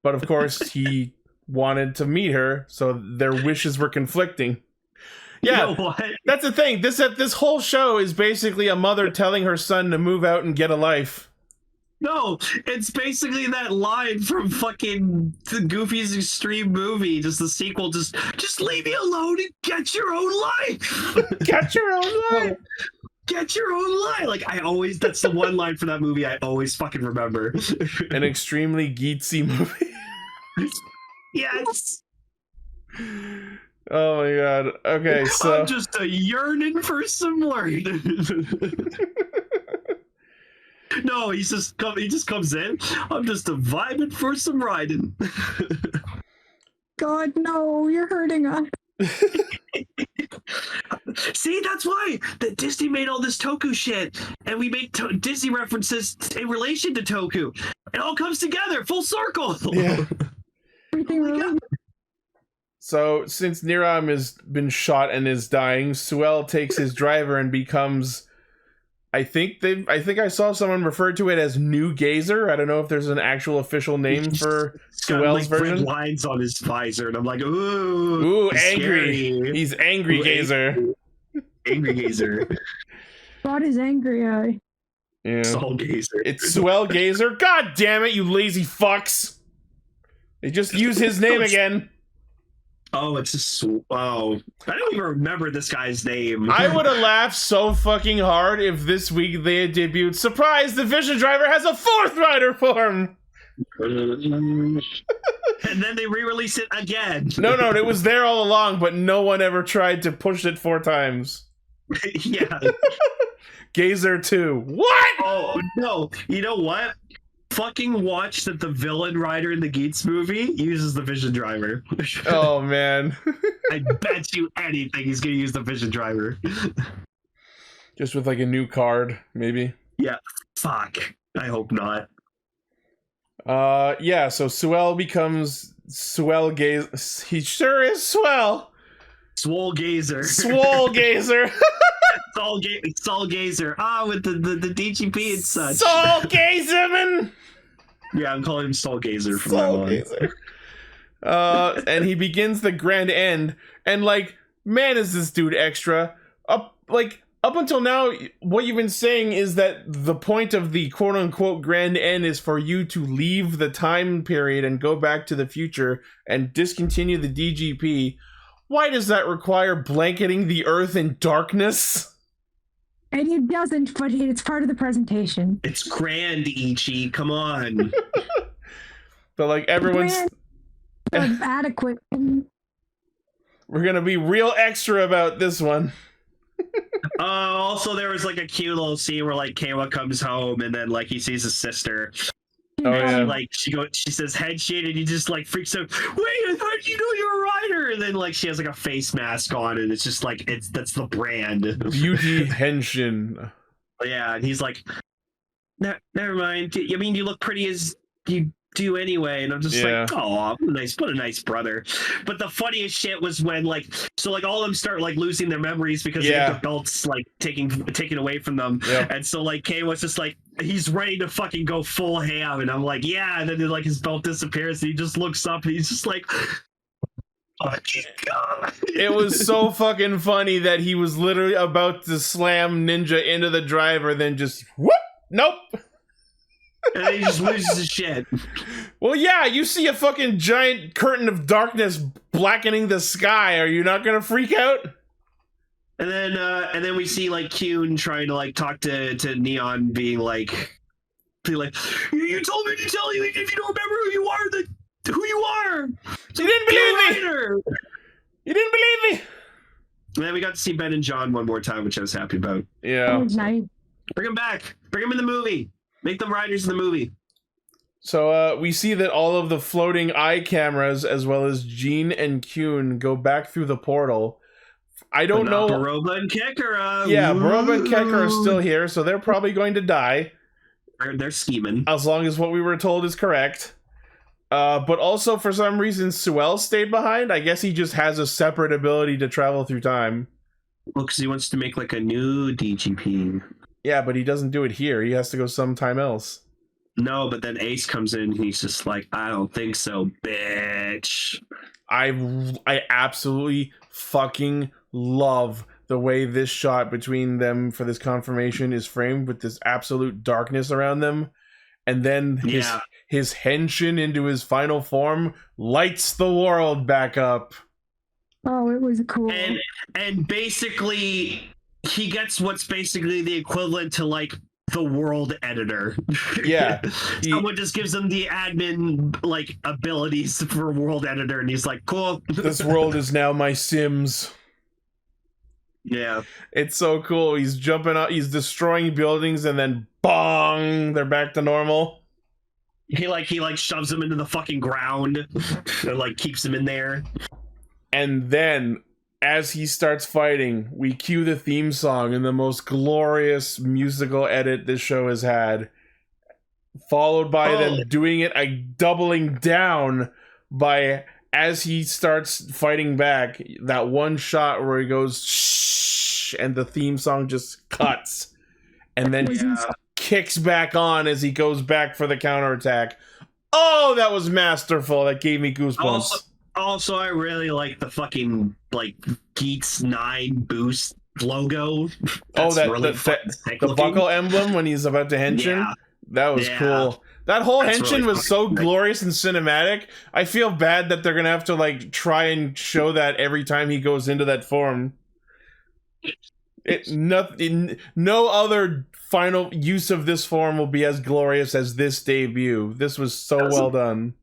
But of course he wanted to meet her, so their wishes were conflicting. Yeah, you know what? That's the thing. This whole show is basically a mother telling her son to move out and get a life. No, it's basically that line from fucking the Goofy's Extreme Movie, just the sequel, just leave me alone and get your own life. Get your own life. Get your own line. Like, that's the one line for that movie I always fucking remember. An extremely Geatsy movie. Yes. Oh my god. Okay, so I'm just a yearning for some learning. No, he just comes in. I'm just a vibing for some riding. God, no, you're hurting us. See, that's why that Disney made all this Toku shit, and we make Disney references in relation to Toku. It all comes together, full circle. Yeah. Everything really. So, since Niram has been shot and is dying, Suel takes his driver and becomes, I think I saw someone refer to it as New Gazer. I don't know if there's an actual official name for Suel's version. Red lines on his visor, and I'm like, ooh, angry. Scary. He's angry Gazer. Angry Gazer. God is angry eye. Yeah. Soul Gazer. It's Suel Gazer. God damn it, you lazy fucks! They just use his name again. Oh, it's just I don't even remember this guy's name. I would have laughed so fucking hard if this week they had debuted, surprise, the Vision Driver has a fourth rider form! And then they re-release it again. No, it was there all along, but no one ever tried to push it 4 times. Yeah. Gazer 2. What? Oh no! You know what? Fucking watch that the villain rider in the Geats movie uses the Vision Driver. Oh man. I bet you anything he's gonna use the Vision Driver. Just with like a new card, maybe. Yeah. Fuck. I hope not. Yeah, so Swell becomes Swell Gazer. He sure is Swell. Swole Gazer. Swole Gazer. Sol Gazer. With the DGP and such. Sol Gazerman. Yeah, I'm calling him Sol Gazer from Sol now on. Gazer. And he begins the grand end, and like, man, is this dude extra. Up until now, what you've been saying is that the point of the quote-unquote grand end is for you to leave the time period and go back to the future and discontinue the DGP. Why does that require blanketing the Earth in darkness? And it doesn't, but it's part of the presentation. It's grand, Ichi. Come on. But like, everyone's... Adequate. We're gonna be real extra about this one. Also, there was like a cute little scene where like Kayla comes home and then like he sees his sister. Oh yeah. Like she says head shade and he just like freaks out. Wait, I thought you knew you were a writer. And then like she has like a face mask on and it's just like that's the brand. Beauty Henshin. Yeah, and he's like, never mind. I mean, you look pretty as you do anyway. And I'm just like, oh, what a nice brother. But the funniest shit was when like all of them start like losing their memories because they get their belts like taken away from them. Yep. And so like Kay was just like, he's ready to fucking go full ham, and I'm like, yeah. And then like his belt disappears, and he just looks up, and he's just like, fucking God. It was so fucking funny that he was literally about to slam Ninja into the driver, then just whoop, nope. And then he just loses his shit. Well, yeah, you see a fucking giant curtain of darkness blackening the sky. Are you not gonna freak out? And then we see like Kyun trying to like talk to Neon, being like, you told me to tell you if you don't remember who you are, who you are. So you didn't believe me. You didn't believe me. And then we got to see Ben and John one more time, which I was happy about. Yeah. Nice. Bring them back. Bring them in the movie. Make them riders in the movie. So we see that all of the floating eye cameras, as well as Jean and Kyun, go back through the portal. I don't know. Baroba and Kekara. Yeah, Baroba and Kekara are still here, so they're probably going to die. They're scheming. As long as what we were told is correct. But also, for some reason, Suel stayed behind. I guess he just has a separate ability to travel through time. Well, because he wants to make like a new DGP. Yeah, but he doesn't do it here. He has to go sometime else. No, but then Ace comes in and he's just like, I don't think so, bitch. I absolutely fucking love the way this shot between them for this confirmation is framed, with this absolute darkness around them. And then his henshin into his final form lights the world back up. Oh, it was cool. And basically he gets what's basically the equivalent to like the world editor. Yeah. Someone just gives him the admin like abilities for world editor, and he's like, cool. This world is now my Sims. Yeah. It's so cool. He's jumping out, he's destroying buildings, and then bong, they're back to normal. He shoves him into the fucking ground and like keeps him in there. And then as he starts fighting, we cue the theme song in the most glorious musical edit this show has had, followed by them doing it, doubling down by, as he starts fighting back, that one shot where he goes shh, and the theme song just cuts, and then kicks back on as he goes back for the counterattack. Oh, that was masterful. That gave me goosebumps. Also, I really like the fucking like Geats IX boost logo. That's really the buckle emblem when he's about to henshin. Yeah. That was cool. That whole henshin was so glorious and cinematic. I feel bad that they're gonna have to like try and show that every time he goes into that form. No other final use of this form will be as glorious as this debut. This was so well done.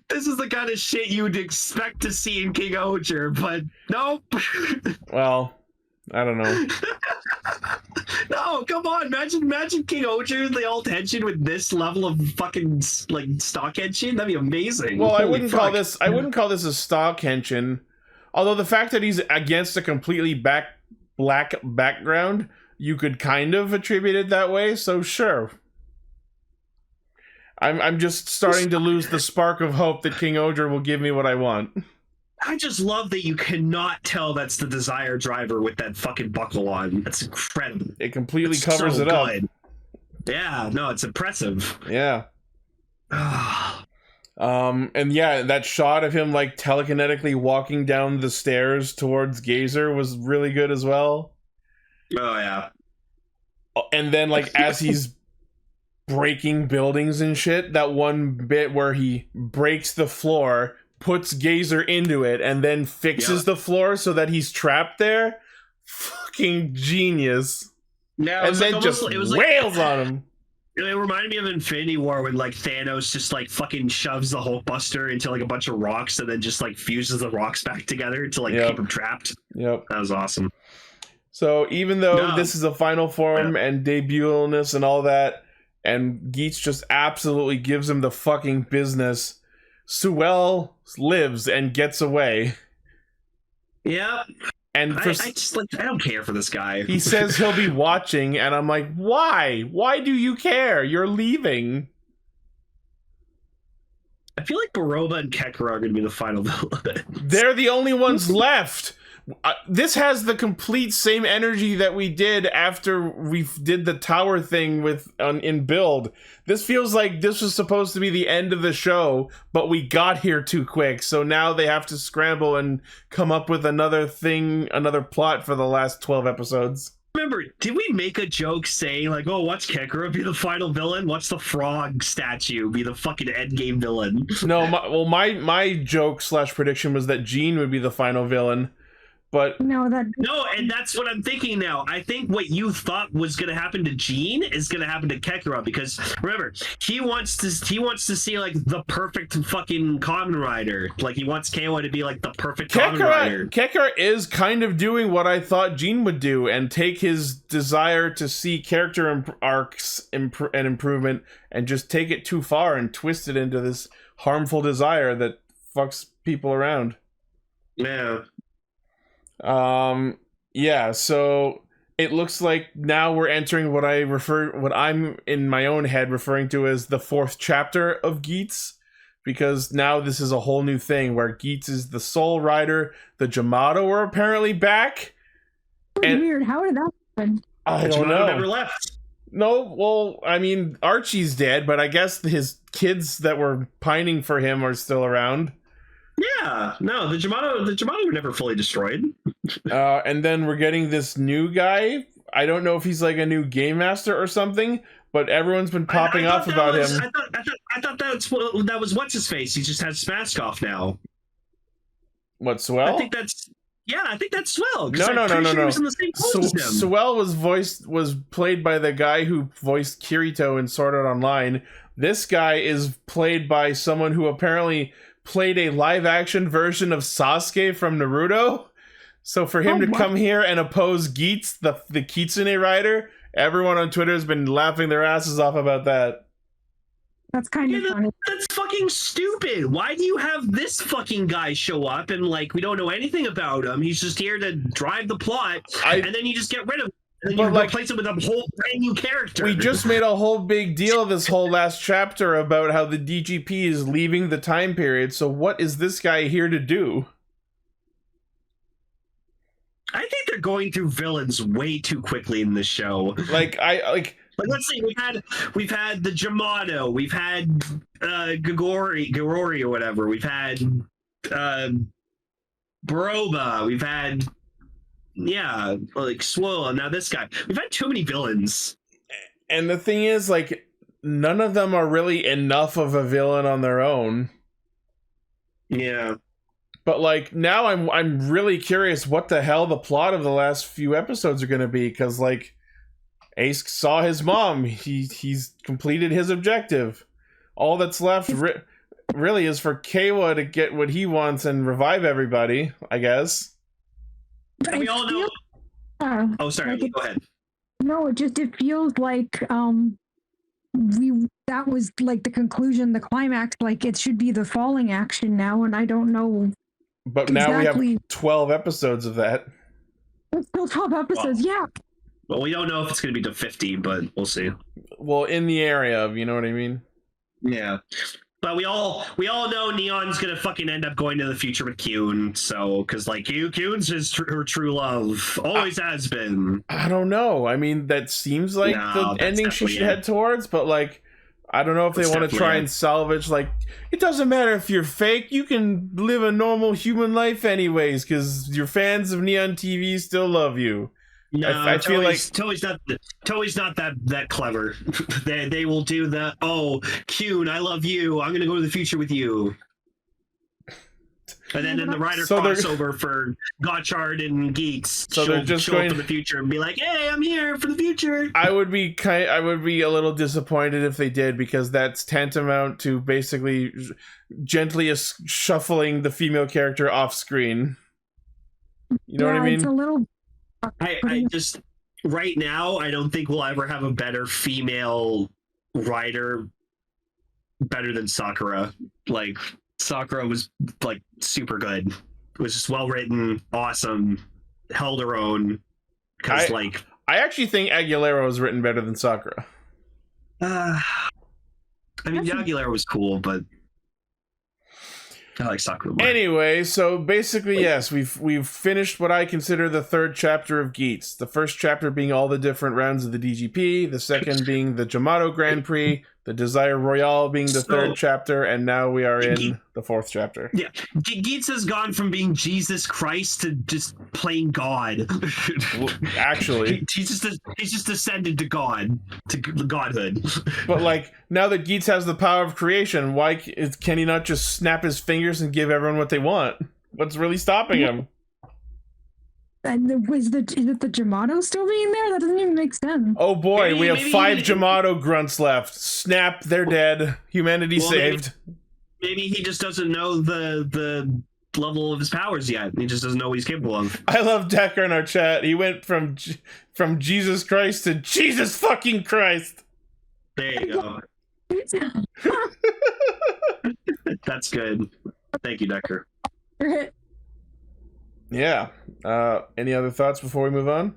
This is the kind of shit you would expect to see in King-Ohger, but nope. Well, I don't know. No, come on. Imagine King-Ohger, the old henshin with this level of fucking like stock henshin. That'd be amazing. Well, I Holy wouldn't fuck. call this a stock henshin. Although the fact that he's against a completely black background, you could kind of attribute it that way. So sure. I'm just starting to lose the spark of hope that King-Ohger will give me what I want. I just love that you cannot tell that's the Desire driver with that fucking buckle on. That's incredible. It completely It's covers so it up. good. Yeah, no, it's impressive. Yeah. And yeah, that shot of him like telekinetically walking down the stairs towards Gazer was really good as well. Oh yeah. And then like as he's breaking buildings and shit, that one bit where he breaks the floor, puts Gazer into it, and then fixes the floor so that he's trapped there. Fucking genius. Yeah, And then just wails on him. It reminded me of Infinity War when like Thanos just like fucking shoves the Hulkbuster into like a bunch of rocks and then just like fuses the rocks back together to like keep him trapped. Yep. That was awesome. So even though this is a final form and debut-ness and all that, and Geats just absolutely gives him the fucking business, Suel lives and gets away. Yeah. And I just like, I don't care for this guy. He says he'll be watching, and I'm like, why? Why do you care? You're leaving. I feel like Baroba and Kekra are going to be the final villain. They're the only ones left. This has the complete same energy that we did after we did the tower thing with in Build. This feels like this was supposed to be the end of the show, but we got here too quick, so now they have to scramble and come up with another thing, another plot for the last 12 episodes. Remember, did we make a joke saying like, oh, watch Kekra be the final villain? Watch the frog statue be the fucking endgame villain? No, my joke / prediction was that Jean would be the final villain. But no, and that's what I'm thinking now. I think what you thought was going to happen to Jean is going to happen to Kekra, because remember, he wants to see like the perfect fucking Kamen Rider. Like he wants KO to be like the perfect Kamen Rider. Kekra is kind of doing what I thought Jean would do and take his desire to see character arcs and improvement and just take it too far and twist it into this harmful desire that fucks people around. Yeah. Yeah, so it looks like now we're entering what I'm in my own head referring to as the 4th chapter of Geats, because now this is a whole new thing where Geats is the sole rider. The Jamato are apparently back. Weird. How did that happen? I don't know. Never left. No, well, I mean, Archie's dead, but I guess his kids that were pining for him are still around. Yeah, no, the Jamato were never fully destroyed. And then we're getting this new guy. I don't know if he's like a new game master or something, but everyone's been popping off about him. I thought that was what's his face. He just has his mask off now. What, Suel? I think that's Suel. No. Suel was played by the guy who voiced Kirito in Sword Art Online. This guy is played by someone who apparently played a live-action version of Sasuke from Naruto. So for him to come here and oppose Geats, the Kitsune rider, everyone on Twitter has been laughing their asses off about that. That's kind of funny. That's fucking stupid. Why do you have this fucking guy show up and like we don't know anything about him? He's just here to drive the plot, and then you just get rid of him. And then you replace it with a whole brand new character. We just made a whole big deal this whole last chapter about how the DGP is leaving the time period, so what is this guy here to do? I think they're going through villains way too quickly in this show. Like let's see, we've had the Jamato, we've had Gagori or whatever, we've had Baroba, we've had like Swole, and now this guy. We've had too many villains. And the thing is, like, none of them are really enough of a villain on their own. Yeah. But like now I'm really curious what the hell the plot of the last few episodes are going to be, because like Ace saw his mom, he's completed his objective. All that's left really is for Kawa to get what he wants and revive everybody, I guess. And we all know Oh, sorry. Like Go ahead. no, it feels like that was like the conclusion, the climax. Like it should be the falling action now, and I don't know. But now exactly. we have 12 episodes of that. It's still 12 episodes. Yeah. Well, we don't know if it's going to be to 50, but we'll see. Well, in the area of, you know what I mean? Yeah. But we all know Neon's gonna fucking end up going to the future with Kyun, so because like Kyun's her true love, always has been. I don't know. I mean, that seems like the ending she should head towards, but like, I don't know if they want to try and salvage. Like, it doesn't matter if you're fake; you can live a normal human life anyways, because your fans of Neon TV still love you. No, I feel like Toei's not that clever. they will do the Kyun, I love you. I'm gonna go to the future with you. And then in the Rider crossover for Gotchard and Geats, so they're just show up in the future and be like, "Hey, I'm here for the future." I would be a little disappointed if they did, because that's tantamount to basically gently shuffling the female character off screen. You know what I mean? It's a little. I just right now I don't think we'll ever have a better female rider better than Sakura. Like Sakura was like super good. It was just well written, awesome, held her own. Because I actually think Aguilera was written better than Sakura. I mean, Aguilera was cool, but I like Sakura more. Anyway, so basically, yes, we've finished what I consider the third chapter of Geats. The first chapter being all the different rounds of the DGP, the second being the Jamato Grand Prix, the Desire Royale being the third chapter, and now we are in the fourth chapter. Yeah, Geats has gone from being Jesus Christ to just plain God. Well, actually, he's just ascended to God, to godhood. But like, now that Geats has the power of creation, why can he not just snap his fingers and give everyone what they want? What's really stopping him? And is it the Jamato still being there? That doesn't even make sense. Oh boy, we have 5 Jamato grunts left. Snap, they're dead. Humanity saved. Maybe he just doesn't know the level of his powers yet. He just doesn't know what he's capable of. I love Decker in our chat. He went from Jesus Christ to Jesus fucking Christ. There you go. That's good. Thank you, Decker. Yeah. Any other thoughts before we move on?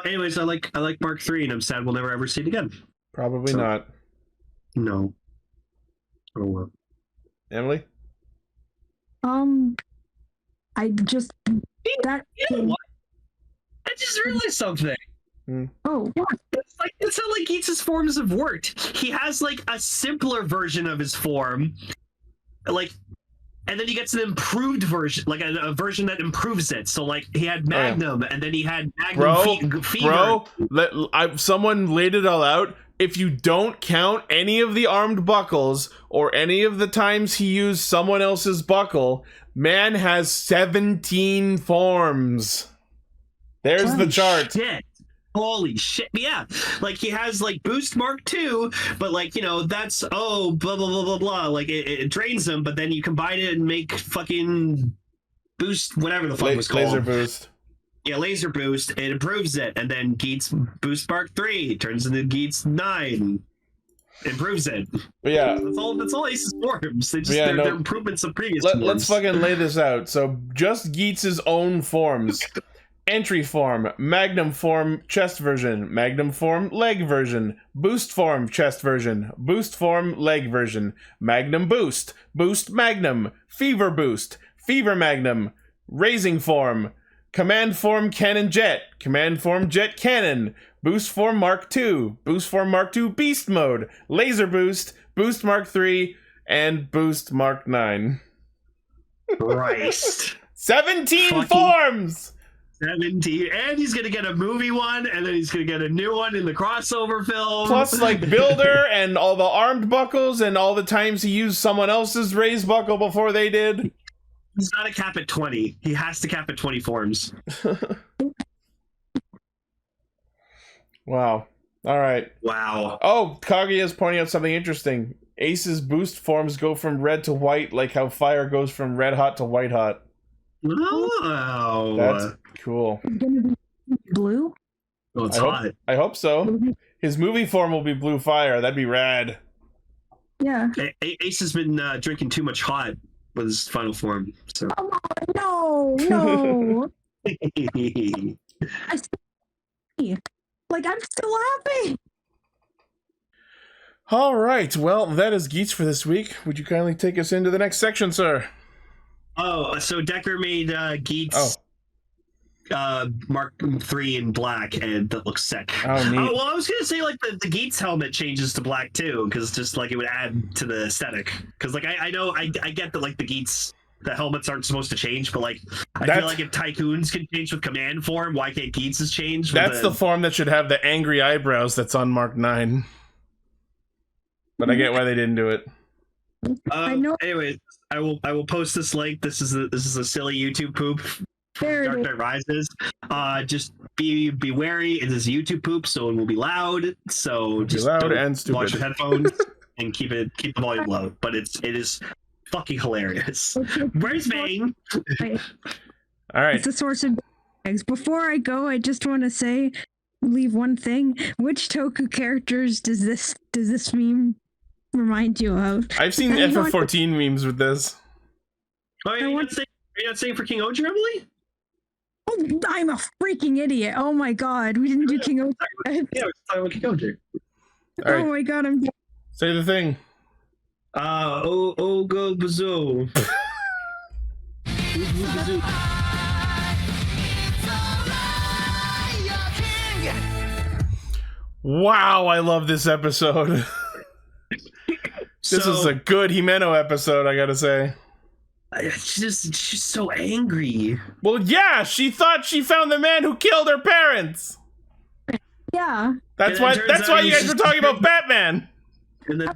Anyways, I like Mark III, and I'm sad we'll never ever see it again. Probably not. No. Oh well. Emily? I just that. You know what? I just realized something. Oh, That's how like Geats' forms have worked. He has like a simpler version of his form, like. And then he gets an improved version, like a version that improves it. So, like, he had Magnum, and then he had Magnum Fever. Someone laid it all out. If you don't count any of the armed buckles, or any of the times he used someone else's buckle, man has 17 forms. There's the chart. Shit. Holy shit. Yeah. Like, he has, like, Boost Mark II, but, like, you know, that's, blah, blah, blah, blah, blah. Like, it drains them, but then you combine it and make fucking Boost, whatever the fuck it was called. Laser Boost. Yeah, Laser Boost. It improves it. And then Geats Boost Mark III turns into Geats IX. Improves it. But yeah. That's all Ace's forms. They're improvements of previous forms. Let's fucking lay this out. So, just Geats' own forms. Entry form, Magnum form, chest version, Magnum form, leg version, Boost form, chest version, Boost form, leg version, Magnum Boost, Boost Magnum, Fever Boost, Fever Magnum, Raising form, Command form, Cannon Jet, Command form, Jet Cannon, Boost form Mark II, Boost form Mark II Beast Mode, Laser Boost, Boost Mark III, and Boost Mark IX. Christ. 17 forms! 17, and he's gonna get a movie one, and then he's gonna get a new one in the crossover film. Plus, like, Builder and all the armed buckles and all the times he used someone else's raised buckle before they did. He's got to cap at 20. He has to cap at 20 forms. Wow. All right. Wow. Oh, Kaguya is pointing out something interesting. Ace's boost forms go from red to white, like how fire goes from red hot to white hot. Oh. That's cool. blue? Oh, it's hot. I hope so. His movie form will be blue fire. That'd be rad. Yeah. Ace has been drinking too much hot with his final form. So. Oh, no. I still, like, I'm still happy. All right. Well, that is Geats for this week. Would you kindly take us into the next section, sir? Oh, so Decker made Geats Mark III in black, and that looks sick. Oh, neat. Well, I was gonna say like the Geats helmet changes to black too, because just like it would add to the aesthetic. Because like I know I get that like the Geats, the helmets aren't supposed to change, but like I feel like if Tycoons can change with command form, why can't Geats' change? That's the form that should have the angry eyebrows that's on Mark 9. But I get why they didn't do it. I know. Anyway, I will post this link. This is a silly YouTube poop. Dark Knight Rises. Just be wary. It is YouTube poop, so it will be loud. So just loud and stupid. Watch your headphones and keep the volume low. But it is fucking hilarious. Where's Vane? All right. It's a source of eggs. Before I go, I just want to leave one thing. Which Toku characters does this meme remind you of? I've seen FF14 memes with this. Oh, yeah, you're not saying for King-Ohger, Emily? Oh, I'm a freaking idiot. Oh my god, we didn't do King-Ohger. Yeah, we're talking about King-Ohger. All right. Oh my god, I'm... Say the thing. Go bazoo. Wow, I love this episode. This is a good Himeno episode, I gotta say. She's so angry. Well, yeah, she thought she found the man who killed her parents. Yeah. That's why you guys were talking about Batman. And then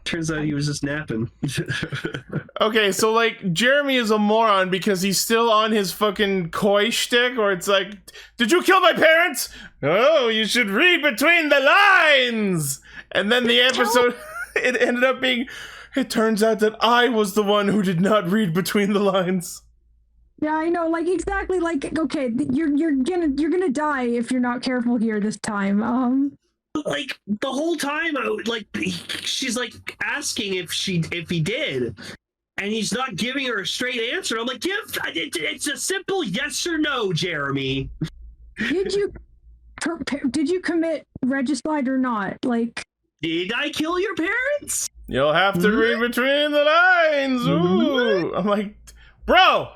turns out he was just napping. Okay, so like Jeramie is a moron because he's still on his fucking koi shtick, or it's like, did you kill my parents? Oh, you should read between the lines. And then the episode, it ended up being, it turns out that I was the one who did not read between the lines. Yeah, I know, like exactly, like okay, you're gonna die if you're not careful here this time. Like the whole time, like she's like asking if he did, and he's not giving her a straight answer. I'm like, it's a simple yes or no, Jeramie. Did you commit regicide or not? Like, did I kill your parents? You'll have to read between the lines. Ooh. I'm like, bro.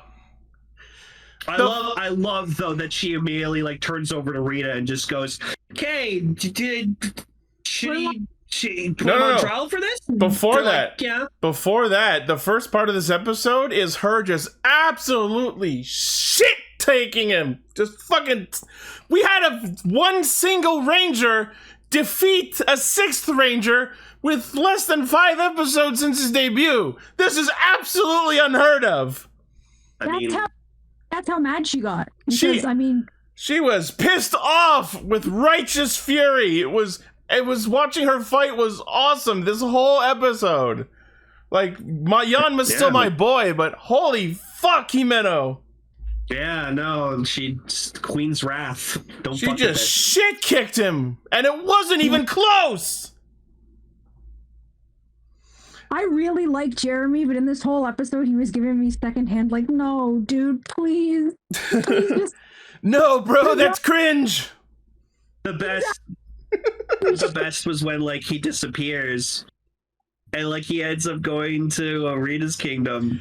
I love though that she immediately like turns over to Rita and just goes, "Okay, should she put him on trial for this?" Before Before that, the first part of this episode is her just absolutely shit taking him. Just fucking. We had one single ranger defeat a 6th ranger with less than 5 episodes since his debut. This is absolutely unheard of. That's how mad she got. Because, she was pissed off with righteous fury. It was watching her fight was awesome. This whole episode, like, Jan was still my boy, but holy fuck, Himeno. Yeah, no, Queen's Wrath. She just shit kicked him, and it wasn't even close. I really like Jeramie, but in this whole episode, he was giving me secondhand, like, no, dude, please just... No, bro, that's cringe. The best was when, like, he disappears, and, like, he ends up going to Rita's kingdom,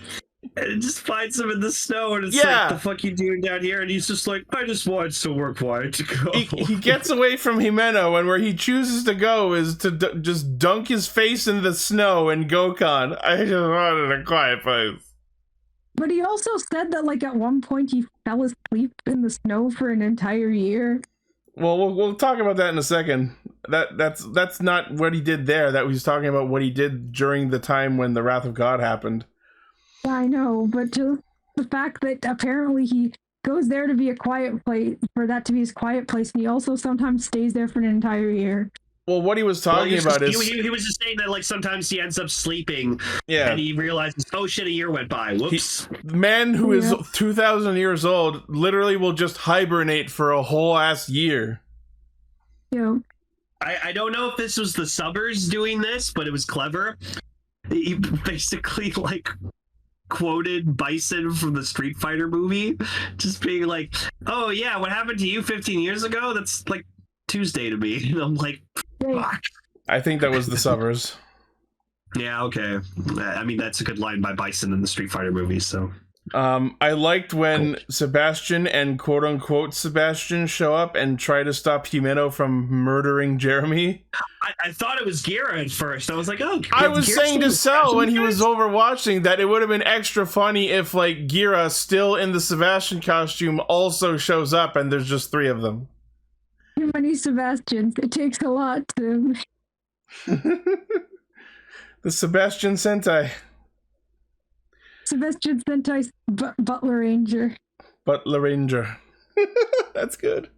and it just finds him in the snow, and it's like, the fuck you doing down here? And he's just like, I just wanted somewhere quiet to go. He gets away from Himeno, and where he chooses to go is to just dunk his face in the snow in Gokon. I just wanted a quiet place. But he also said that, like, at one point he fell asleep in the snow for an entire year. Well, we'll talk about that in a second. That's not what he did there. That was talking about what he did during the time when the Wrath of God happened. I know, but just the fact that apparently he goes there to be a quiet place, for that to be his quiet place, and he also sometimes stays there for an entire year. Well, what he was talking about is he was just saying that like sometimes he ends up sleeping, yeah, and he realizes, oh shit, a year went by. Whoops. The man who is 2,000 years old literally will just hibernate for a whole ass year. Yeah. I don't know if this was the subbers doing this, but it was clever. He basically like quoted Bison from the Street Fighter movie, just being like, "Oh yeah, what happened to you 15 years ago? That's like Tuesday to me." And I'm like, fuck. I think that was the subbers. Yeah, okay. I mean, that's a good line by Bison in the Street Fighter movie, so. I liked when Sebastian and quote-unquote Sebastian show up and try to stop Himeno from murdering Jeramie. I thought it was Gira at first. I was like, oh. I was saying to Sel when he was overwatching that it would have been extra funny if, like, Gira, still in the Sebastian costume, also shows up and there's just 3 of them. Too many Sebastians. It takes a lot to... The Sebastian Sentai. Sebastian Sentai's Butler Ranger. Butler Ranger. That's good.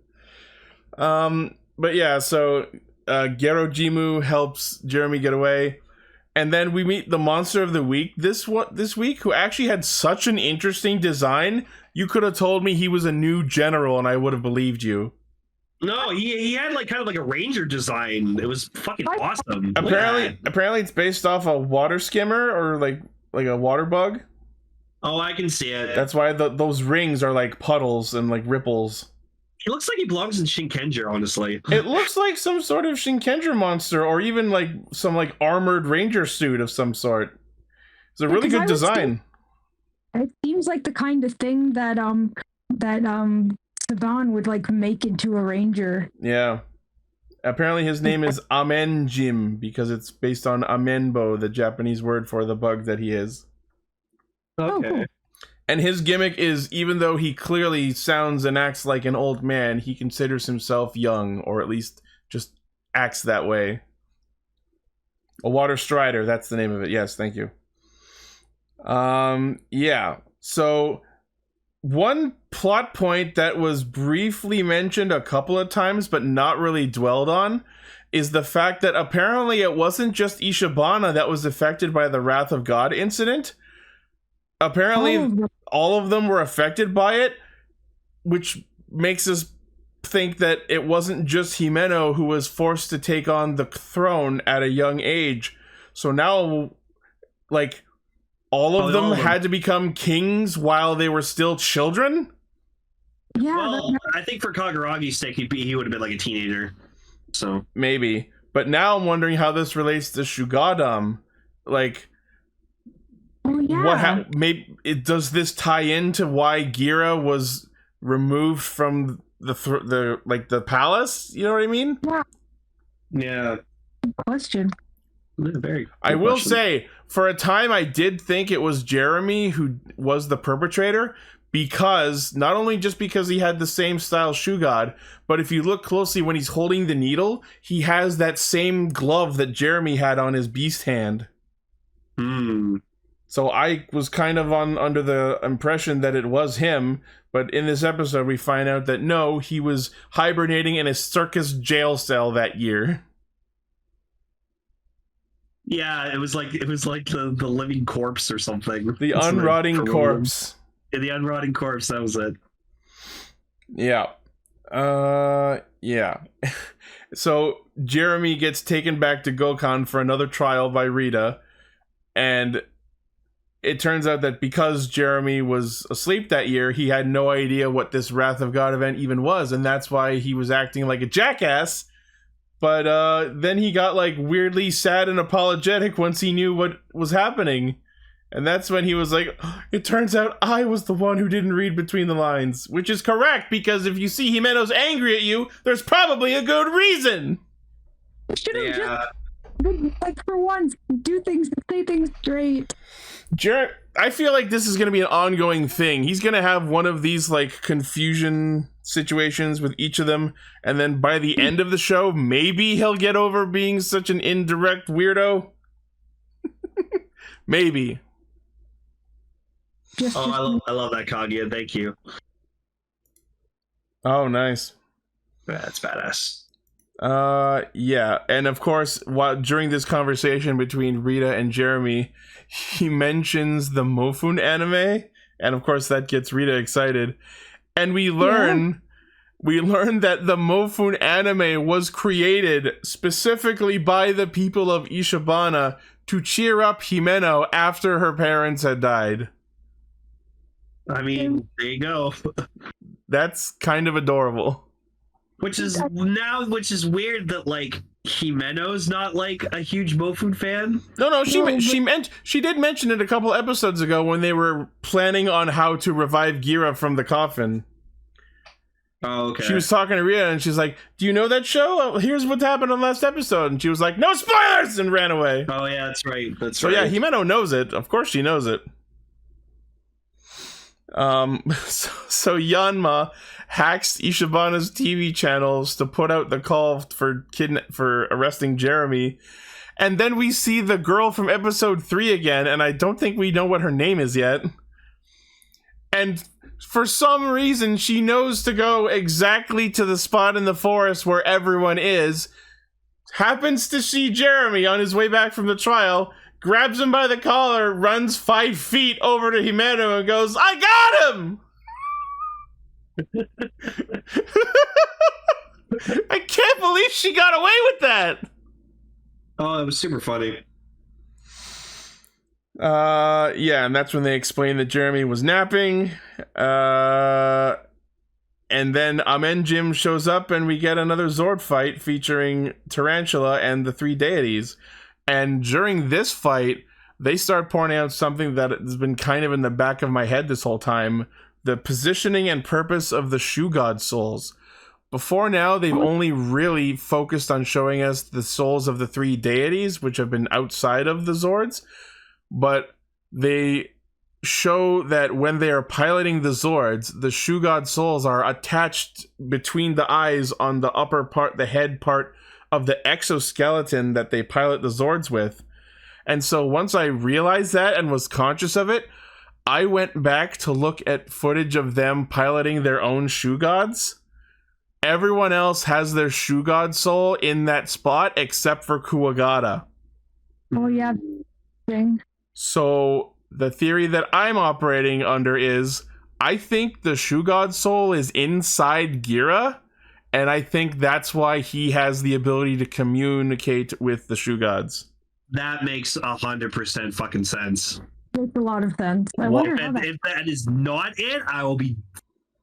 But yeah, so Gerojimu helps Jeramie get away. And then we meet the monster of the week this week, who actually had such an interesting design. You could have told me he was a new general and I would have believed you. No, he had like kind of like a ranger design. It was fucking awesome. Apparently it's based off a water skimmer or like a water bug. Oh, I can see it. That's why those rings are like puddles and like ripples. He looks like he belongs in Shinkenger, honestly. It looks like some sort of Shinkenger monster, or even like some like armored ranger suit of some sort. It's a really good design. It seems like the kind of thing that Saban would like make into a ranger. Yeah. Apparently his name is Amenjim because it's based on Amenbo, the Japanese word for the bug that he is. Okay. Oh, cool. And his gimmick is, even though he clearly sounds and acts like an old man, he considers himself young, or at least just acts that way. A Water Strider, that's the name of it. Yes, thank you. Yeah. So one plot point that was briefly mentioned a couple of times, but not really dwelled on, is the fact that apparently it wasn't just Ishibana that was affected by the Wrath of God incident. Apparently, all of them were affected by it, which makes us think that it wasn't just Himeno who was forced to take on the throne at a young age. So now, like, all of them had to become kings while they were still children? Yeah. Well, I think for Kaguragi's sake, he would have been like a teenager. So maybe. But now I'm wondering how this relates to Shugadam. Like... Oh, yeah. Does this tie into why Gira was removed from the palace? You know what I mean? Yeah. Question. I will say, for a time, I did think it was Jeramie who was the perpetrator, because not only just because he had the same style Shugad, but if you look closely when he's holding the needle, he has that same glove that Jeramie had on his beast hand. Hmm. So I was kind of under the impression that it was him, but in this episode we find out that no, he was hibernating in a circus jail cell that year. Yeah, it was like the living corpse or something. The unrotting corpse. Yeah, the unrotting corpse, that was it. Yeah. Yeah. So Jeramie gets taken back to Gokhan for another trial by Rita, and it turns out that because Jeramie was asleep that year, he had no idea what this Wrath of God event even was, and that's why he was acting like a jackass. But then he got like weirdly sad and apologetic once he knew what was happening. And that's when he was like, it turns out I was the one who didn't read between the lines. Which is correct, because if you see Himeno's angry at you, there's probably a good reason. Should have just, like, for once, say things straight. I feel like this is going to be an ongoing thing. He's going to have one of these, like, confusion situations with each of them, and then by the end of the show, maybe he'll get over being such an indirect weirdo. Maybe. I love that Kaguya. Thank you. Oh, nice. That's badass. Yeah, and of course, during this conversation between Rita and Jeramie, he mentions the Mofun anime, and of course that gets Rita excited. And we learn that the Mofun anime was created specifically by the people of Ishibana to cheer up Himeno after her parents had died. I mean, there you go. That's kind of adorable. Which is weird that like Himeno's not like a huge Mofun fan. No, she did mention it a couple episodes ago when they were planning on how to revive Gira from the coffin. Oh, okay. She was talking to Rhea and she's like, "Do you know that show? Here's what happened on last episode." And she was like, "No spoilers!" and ran away. Oh yeah, that's right. So yeah, Himeno knows it. Of course she knows it. So Yanma hacks Ishibana's TV channels to put out the call for arresting Jeramie. And then we see the girl from episode 3 again, and I don't think we know what her name is yet. And for some reason, she knows to go exactly to the spot in the forest where everyone is, happens to see Jeramie on his way back from the trial, grabs him by the collar, runs 5 feet over to Himeno and goes, "I got him!" I can't believe she got away with that. Oh, it was super funny. Yeah, and that's when they explain that Jeramie was napping. And then Amen Jim shows up and we get another Zord fight featuring Tarantula and the 3 deities. And during this fight, they start pointing out something that has been kind of in the back of my head this whole time: the positioning and purpose of the Shoe God souls. Before now, they've only really focused on showing us the souls of the 3 deities, which have been outside of the Zords. But they show that when they are piloting the Zords, the Shoe God souls are attached between the eyes on the upper part, the head part of the exoskeleton that they pilot the Zords with. And so once I realized that and was conscious of it, I went back to look at footage of them piloting their own Shoe Gods. Everyone else has their Shoe God soul in that spot except for Kuwagata. Oh yeah. Thing. So the theory that I'm operating under is I think the Shoe God soul is inside Gira, and I think that's why he has the ability to communicate with the Shoe Gods. That makes 100% fucking sense. Makes a lot of sense. If that is not it, I will be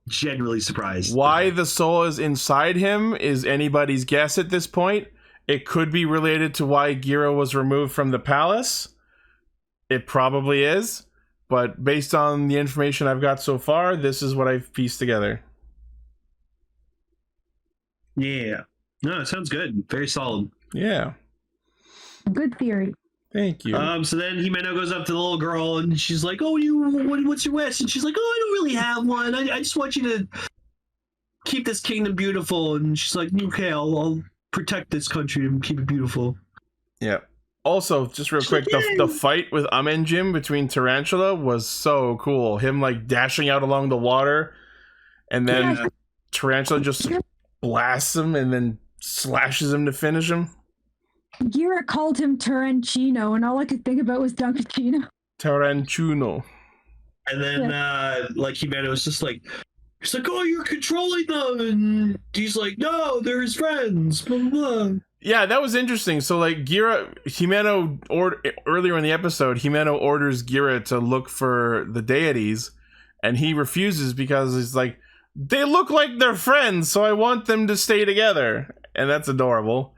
genuinely surprised. Why the soul is inside him is anybody's guess at this point. It could be related to why Gira was removed from the palace. It probably is. But based on the information I've got so far, this is what I've pieced together. Yeah. No, it sounds good. Very solid. Yeah. Good theory. Thank you. So then Himeno goes up to the little girl and she's like, "Oh, what's your wish?" And she's like, "Oh, I don't really have one. I just want you to keep this kingdom beautiful." And she's like, "Okay, I'll protect this country and keep it beautiful." Yeah. Also, just real quick, the fight with Amen Jim between Tarantula was so cool. Him like dashing out along the water, and then Tarantula just blasts him and then slashes him to finish him. Gira called him Tarantino, and all I could think about was Dunkachino. Tarantuno. And then like Himeno was just like, he's like, "Oh, you're controlling them," and he's like, "No, they're his friends." Blah, blah, blah. Yeah, that was interesting. So like Himeno earlier in the episode, Himeno orders Gira to look for the deities, and he refuses because he's like, "They look like they're friends, so I want them to stay together," and that's adorable.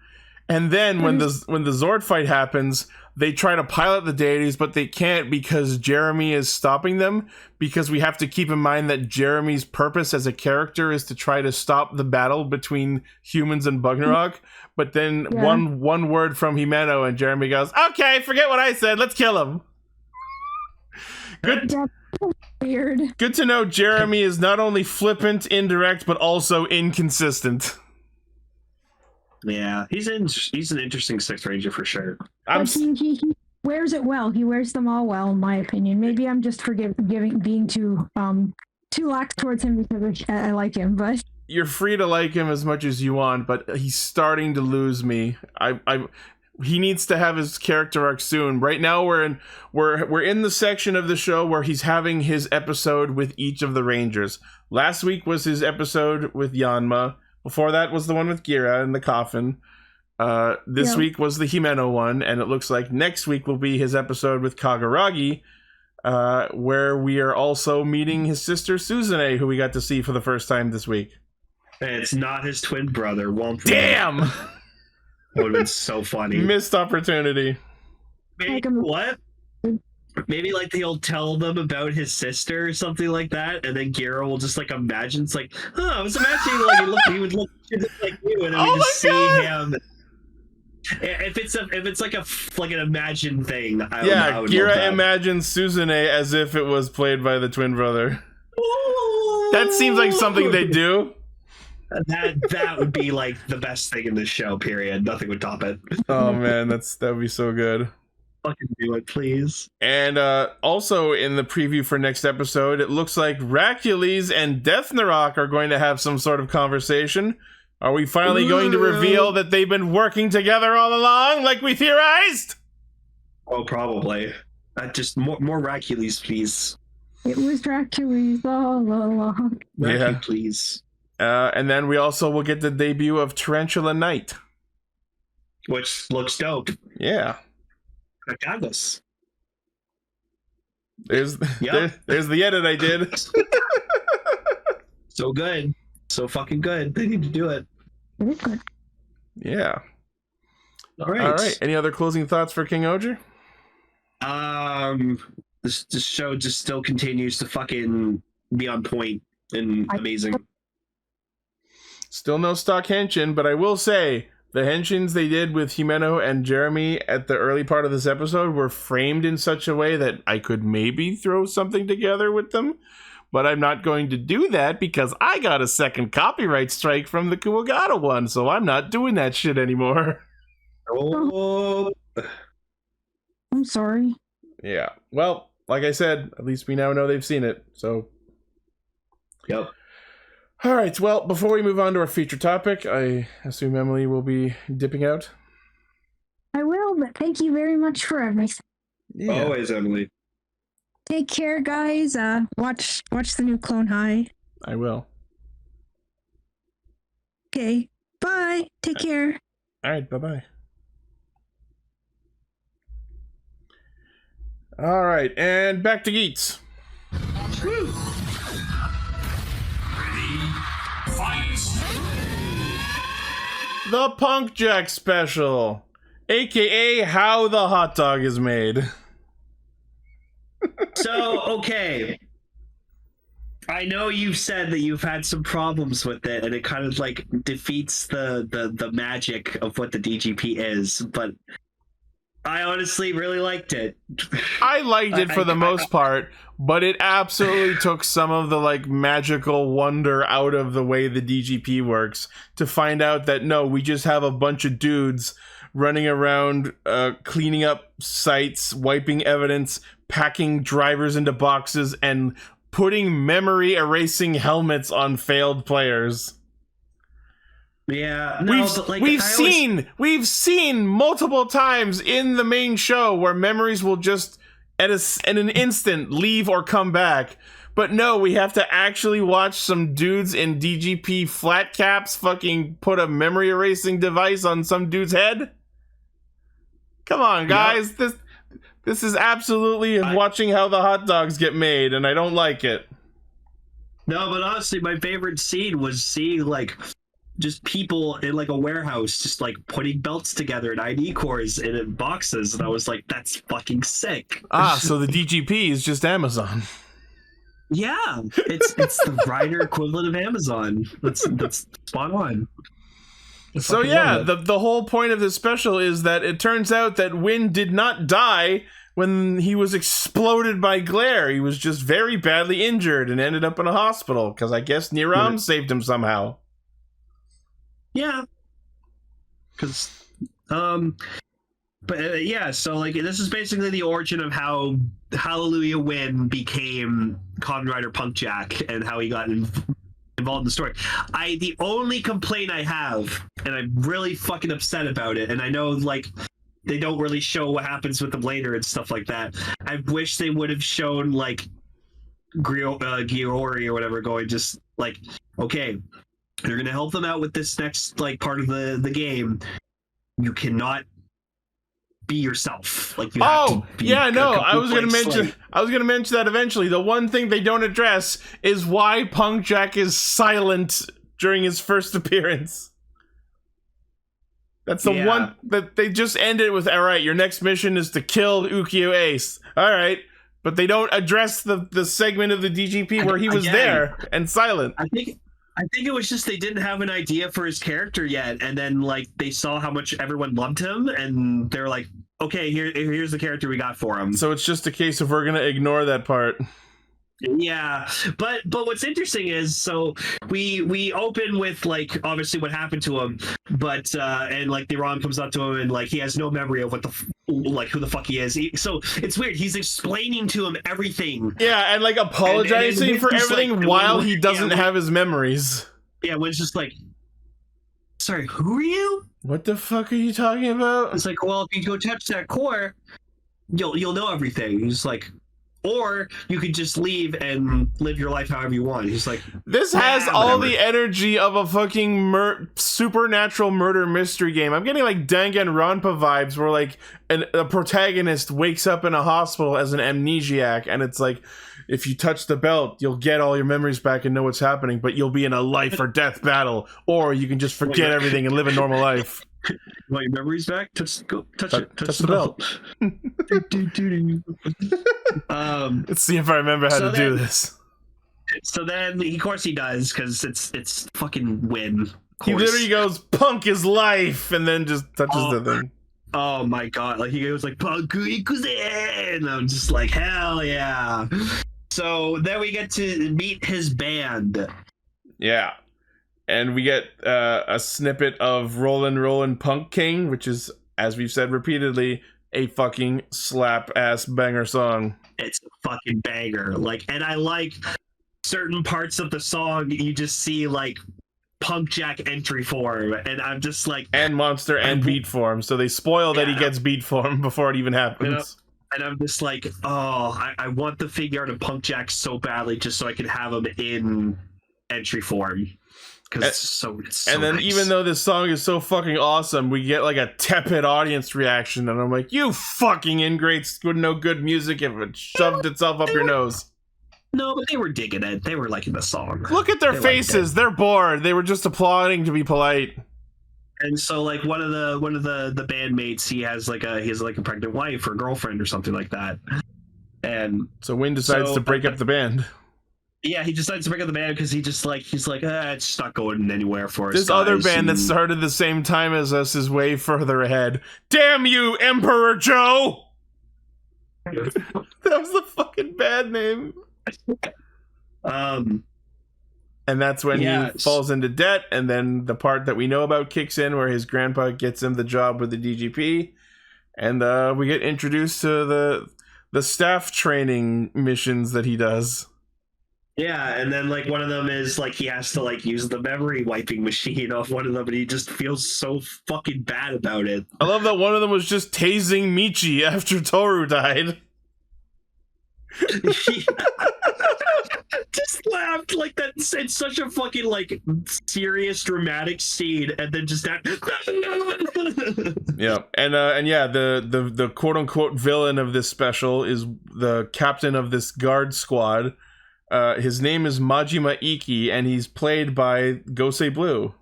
And then when the Zord fight happens, they try to pilot the deities, but they can't because Jeramie is stopping them, because we have to keep in mind that Jeramie's purpose as a character is to try to stop the battle between humans and Bugnarok. But then one word from Himeno and Jeramie goes, "Okay, forget what I said, let's kill him." Good. Weird. Good to know Jeramie is not only flippant, indirect, but also inconsistent. Yeah, he's an interesting Sixth Ranger for sure. He wears it well. He wears them all well, in my opinion. Maybe I'm just being too lax towards him because I like him, but you're free to like him as much as you want, but he's starting to lose me. He needs to have his character arc soon. Right now we're in the section of the show where he's having his episode with each of the Rangers. Last week was his episode with Yanma. Before that was the one with Gira in the coffin. This week was the Himeno one, and it looks like next week will be his episode with Kaguragi, where we are also meeting his sister Suzune, who we got to see for the first time this week. It's not his twin brother. Damn! Would have been so funny. Missed opportunity. Maybe, what? Maybe like he'll tell them about his sister or something like that, and then Gira will just like imagine. It's like, I was imagining like he would look like you, and then we just see him. If it's like an imagined thing, Gira imagines Suzune as if it was played by the twin brother. Ooh. That seems like something they do. That would be like the best thing in this show. Period. Nothing would top it. Oh man, that would be so good. Fucking do it, please. And also in the preview for next episode, it looks like Racules and Death Narok are going to have some sort of conversation. Are we finally going to reveal that they've been working together all along, like we theorized? Oh, probably. Just more Racules, please. It was Racules all along. Racules, please. And then we also will get the debut of Tarantula Knight, which looks dope. Yeah. Regardless. There's the edit I did. So good. So fucking good. They need to do it. Yeah. All right. Any other closing thoughts for King-Ohger? This show just still continues to fucking be on point and amazing. Still no stock henshin, but I will say the henshins they did with Himeno and Jeramie at the early part of this episode were framed in such a way that I could maybe throw something together with them, but I'm not going to do that because I got a second copyright strike from the Kuwagata one, so I'm not doing that shit anymore. Oh. I'm sorry. Yeah. Well, like I said, at least we now know they've seen it, so... Yep. All right, well, before we move on to our feature topic, I assume Emily will be dipping out. I will, but thank you very much for everything. Yeah. Always, Emily. Take care, guys. Watch the new Clone High. I will. Okay, bye. Take care. All right, bye-bye. All right, and back to Geats. Woo. The PunkJack special, aka How the Hot Dog is Made. So, okay. I know you've said that you've had some problems with it, and it kind of like defeats the magic of what the DGP is, but I honestly really liked it. I liked it for the most part, but it absolutely took some of the like magical wonder out of the way the DGP works to find out that no, we just have a bunch of dudes running around cleaning up sites, wiping evidence, packing drivers into boxes, and putting memory erasing helmets on failed players. Yeah, no, we've seen multiple times in the main show where memories will just at an instant leave or come back. But no, we have to actually watch some dudes in DGP flat caps fucking put a memory erasing device on some dude's head. Come on, guys. Yep. This is absolutely watching how the hot dogs get made, and I don't like it. No, but honestly, my favorite scene was seeing like just people in like a warehouse just like putting belts together and ID cores in boxes, and I was like, that's fucking sick. So the DGP is just Amazon. Yeah, it's the Rider equivalent of Amazon. That's spot on. So yeah, the whole point of this special is that it turns out that Win did not die when he was exploded by glare. He was just very badly injured and ended up in a hospital because I guess Niram saved him somehow. Yeah, because but yeah, so like this is basically the origin of how Hallelujah Win became Kamen Rider PunkJack and how he got involved in the story. The only complaint I have, and I'm really fucking upset about it, and I know like they don't really show what happens with them later and stuff like that. I wish they would have shown like Giori or whatever going just like, okay, you're gonna help them out with this next like part of the game. You cannot be yourself. Like you have to be I was gonna mention that eventually. The one thing they don't address is why PunkJack is silent during his first appearance. That's the one that they just ended with. All right, your next mission is to kill Ukyo Ace. All right, but they don't address the segment of the DGP where he was there and silent. I think it was just they didn't have an idea for his character yet, and then like they saw how much everyone loved him, and they're like, okay, here's the character we got for him. So it's just a case of we're gonna ignore that part. Yeah, but what's interesting is, so we open with like obviously what happened to him, but and like the Iran comes up to him and like he has no memory of what who the fuck he is. So it's weird. He's explaining to him everything. Yeah, and like apologizing for everything like, while he doesn't have his memories. Yeah, when it's just like, sorry, who are you? What the fuck are you talking about? It's like, well, if you go touch that core, you'll know everything. He's like, or you could just leave and live your life however you want. He's like, this has all the energy of a fucking supernatural murder mystery game. I'm getting like Danganronpa vibes where like a protagonist wakes up in a hospital as an amnesiac, and it's like, if you touch the belt, you'll get all your memories back and know what's happening, but you'll be in a life or death battle, or you can just forget everything and live a normal life. You want your memories back? Touch the belt. Let's see if I remember how to do this. So then, of course, he does, because it's fucking win. He literally goes, "Punk is life," and then just touches the thing. Oh my god! Like he goes like "Punk ikuze," and I'm just like, hell yeah! So then we get to meet his band. Yeah. And we get a snippet of Rollin' Punk King, which is, as we've said repeatedly, a fucking slap-ass banger song. It's a fucking banger. Like, and I like certain parts of the song, you just see, like, PunkJack entry form, and I'm just like... And monster and beat form, so they spoil that he gets beat form before it even happens. And I'm just like, oh, I want the figure art of PunkJack so badly just so I can have him in entry form. Because it's so and then nice. Even though this song is so fucking awesome, we get like a tepid audience reaction, and I'm like, you fucking ingrates would know good music if it shoved itself up your nose. No, but they were digging it. They were liking the song. Look at their faces. They're bored. They were just applauding to be polite. And so, like, one of the bandmates, he has like a pregnant wife or girlfriend or something like that. And so Win decides to break up the band. Yeah, he decides to break up the band because he's like, it's just not going anywhere for us. This other band that started the same time as us is way further ahead. Damn you, Emperor Joe! That was the fucking bad name. And that's when he falls into debt, and then the part that we know about kicks in where his grandpa gets him the job with the DGP, and we get introduced to the staff training missions that he does. Yeah, and then like one of them is like he has to like use the memory wiping machine off one of them, and he just feels so fucking bad about it. I love that one of them was just tasing Michi after Toru died. Just laughed like that. It's such a fucking like serious dramatic scene, and then just that. Yeah, and yeah, the quote unquote villain of this special is the captain of this guard squad. His name is Majima Iki, and he's played by Gosei Blue.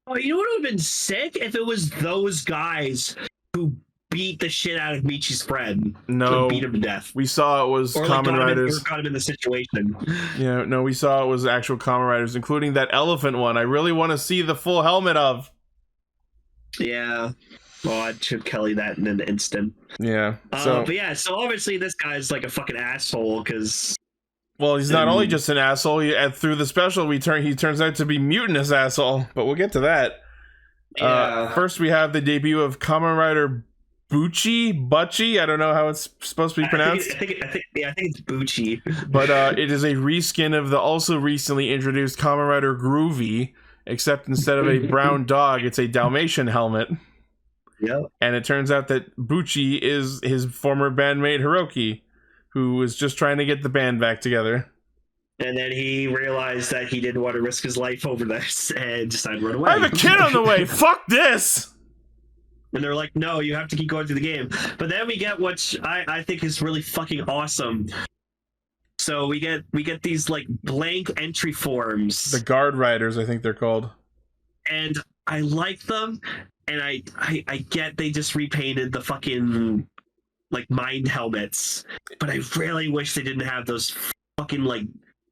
Oh, you know what would have been sick if it was those guys who beat the shit out of Michi's friend. No, beat him to death. We saw it was Kamen Riders. Or got him in the situation. Yeah, no, we saw it was actual Kamen Riders, including that elephant one. I really want to see the full helmet of. Yeah. Oh, I'd chip Kelly that in an instant. Yeah. But yeah, so obviously this guy's like a fucking asshole because. Well, he's not only just an asshole. Through the special, he turns out to be mutinous asshole. But we'll get to that. Yeah. First, we have the debut of Kamen Rider Butchie. I don't know how it's supposed to be pronounced. I think it's Bucci. But it is a reskin of the also recently introduced Kamen Rider Groovy, except instead of a brown dog, it's a Dalmatian helmet. Yep. And it turns out that Bucci is his former bandmate Hiroki, who was just trying to get the band back together. And then he realized that he didn't want to risk his life over this and decided to run away. I have a kid on the way! Fuck this! And they're like, no, you have to keep going through the game. But then we get what I think is really fucking awesome. So we get these like blank entry forms. The Guard Riders, I think they're called. And I like them. And I get they just repainted the fucking like mind helmets. But I really wish they didn't have those fucking like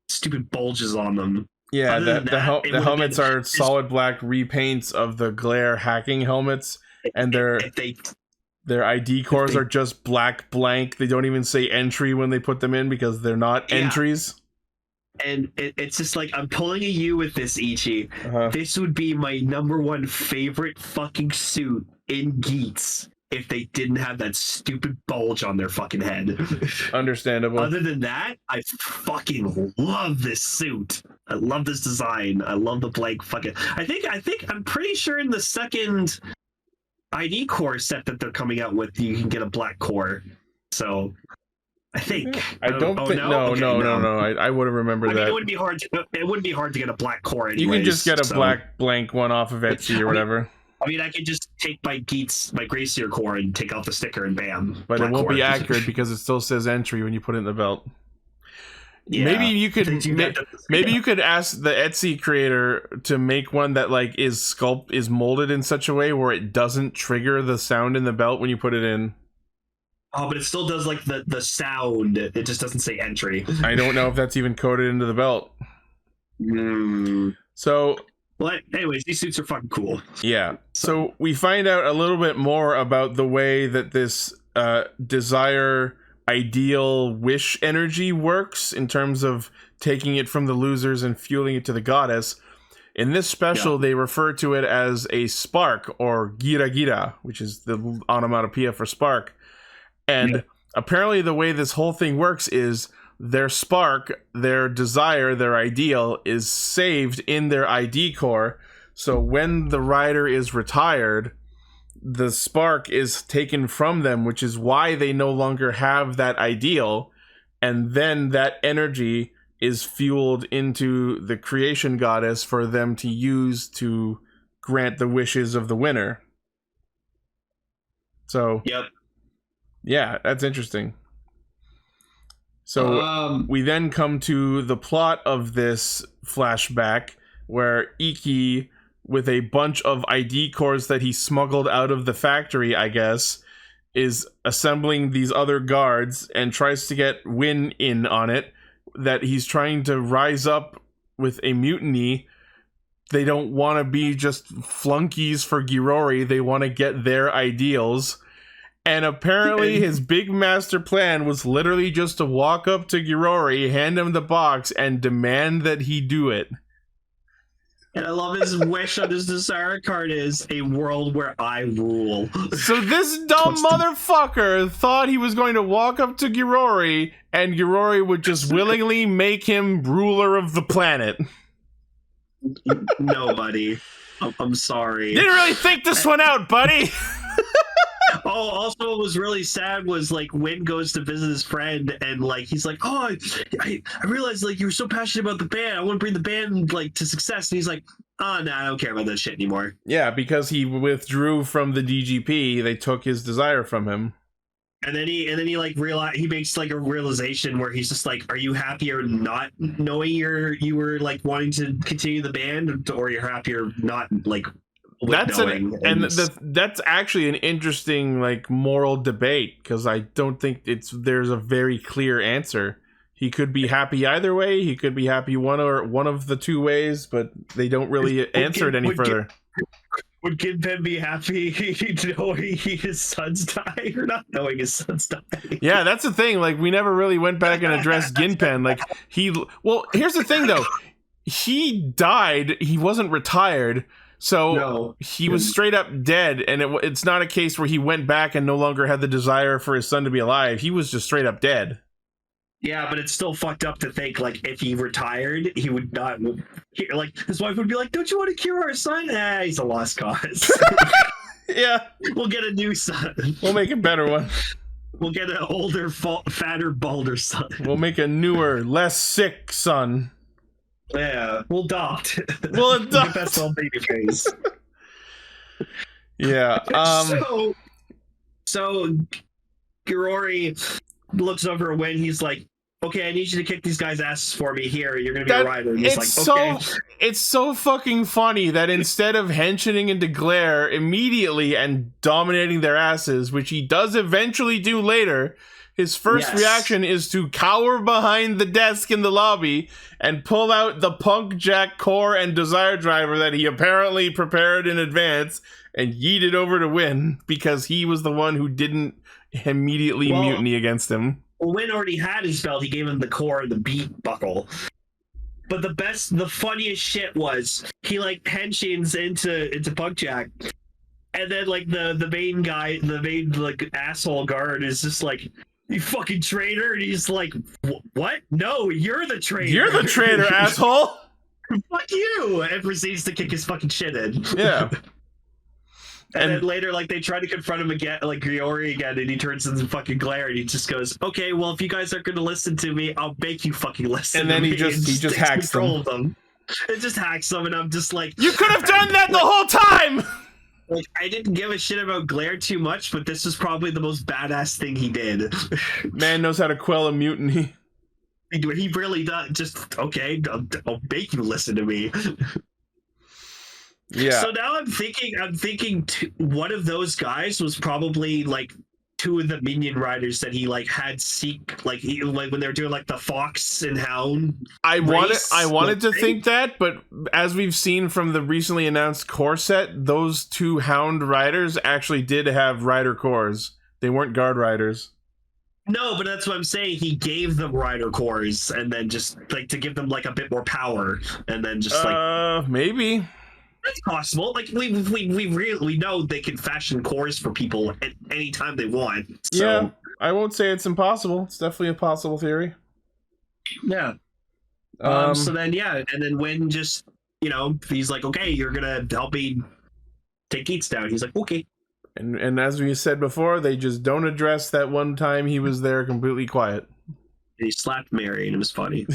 stupid bulges on them. Yeah, the helmets are solid black repaints of the glare hacking helmets. And their ID cores are just black blank. They don't even say entry when they put them in because they're not entries. And it's just like, I'm pulling a U with this, Ichi. This would be my #1 favorite fucking suit in Geats if they didn't have that stupid bulge on their fucking head. Understandable. Other than that, I fucking love this suit. I love this design. I love the blank fucking... I'm pretty sure in the second ID core set that they're coming out with, you can get a black core. So... I think. I don't think. No. I would have remembered that. It wouldn't be hard. It wouldn't be hard to get a black core. Anyways, you can just get a black blank one off of Etsy or whatever. I mean, I could just take my Geats, my Gracier core, and take out the sticker, and bam. But it won't be accurate because it still says entry when you put it in the belt. Yeah, maybe you could. Maybe you could ask the Etsy creator to make one that like is molded in such a way where it doesn't trigger the sound in the belt when you put it in. Oh, but it still does like the sound. It just doesn't say entry. I don't know if that's even coded into the belt. So, well, anyways, these suits are fucking cool. Yeah. So we find out a little bit more about the way that this desire, ideal, wish energy works in terms of taking it from the losers and fueling it to the goddess. In this special, they refer to it as a spark or gira gira, which is the onomatopoeia for spark. And apparently the way this whole thing works is their spark, their desire, their ideal is saved in their ID core. So when the rider is retired, the spark is taken from them, which is why they no longer have that ideal. And then that energy is fueled into the creation goddess for them to use to grant the wishes of the winner. So... Yeah, that's interesting. So we then come to the plot of this flashback where Ichi, with a bunch of ID cores that he smuggled out of the factory, I guess, is assembling these other guards and tries to get Win in on it, that he's trying to rise up with a mutiny. They don't want to be just flunkies for Girori. They want to get their ideals. And apparently his big master plan was literally just to walk up to Girori, hand him the box, and demand that he do it. And I love his wish on his desire card is a world where I rule. So this dumb motherfucker thought he was going to walk up to Girori, and Girori would just willingly make him ruler of the planet. No, buddy. I'm sorry. Didn't really think this one out, buddy. Oh, also what was really sad was like Win goes to visit his friend and like he's like, oh, I realized like you were so passionate about the band. I want to bring the band like to success. And he's like, oh no, I don't care about that shit anymore. Yeah, because he withdrew from the DGP, they took his desire from him. And then he like he makes like a realization where he's just like, are you happier not knowing you were like wanting to continue the band, or you're happier not like that's that's actually an interesting like moral debate, because I don't think there's a very clear answer. He could be happy either way. He could be happy one of the two ways, but they don't really answer it any further. Would Ginpen be happy knowing his sons died or not knowing his sons died? Yeah, that's the thing. Like, we never really went back and addressed Ginpen. Like, well, here's the thing though. He died. He wasn't retired. So he was straight up dead, and it's not a case where he went back and no longer had the desire for his son to be alive. He was just straight up dead. Yeah, but it's still fucked up to think, like, if he retired, he would not... Like, his wife would be like, don't you want to cure our son? He's a lost cause. Yeah. We'll get a new son. We'll make a better one. We'll get an older, fatter, balder son. We'll make a newer, less sick son. Yeah, we'll adopt. We'll adopt. That's all baby face. Yeah. So Girori looks over when he's like, okay, I need you to kick these guys' asses for me here. You're going to be a rider. And he's like, okay. It's so fucking funny that instead of henching into Glare immediately and dominating their asses, which he does eventually do later, his first reaction is to cower behind the desk in the lobby and pull out the PunkJack core and Desire Driver that he apparently prepared in advance and yeet it over to Win because he was the one who didn't immediately mutiny against him. Well, Win already had his belt. He gave him the core and the beat buckle. But the funniest shit was he like henshins into PunkJack, and then like the main guy, the main like asshole guard is just like, you fucking traitor, and he's like, what? No, you're the traitor. You're the traitor, asshole. Fuck you, and proceeds to kick his fucking shit in. Yeah. And then later, like, they try to confront him again, like, Griori again, and he turns into fucking Glare, and he just goes, okay, well, if you guys aren't going to listen to me, I'll make you fucking listen and then to he me. just hacks them. It just hacks them, and I'm just like... You could have done that the whole time! Like, I didn't give a shit about Glare too much, but this was probably the most badass thing he did. Man knows how to quell a mutiny. He really does. Just, okay, I'll make you listen to me. Yeah. So now I'm thinking one of those guys was probably like two of the minion riders that he like had like when they were doing like the Fox and Hound. I wanted to think that, but as we've seen from the recently announced core set, those two Hound riders actually did have rider cores. They weren't guard riders. No, but that's what I'm saying. He gave them rider cores and then just like to give them like a bit more power, and then just like maybe. It's possible. Like we know they can fashion cores for people at any time they want. So. Yeah, I won't say it's impossible. It's definitely a possible theory. Yeah. So then and then when just he's like, okay, you're gonna help me take Geats down. He's like, okay. And as we said before, they just don't address that one time he was there completely quiet. And he slapped Mary, and it was funny.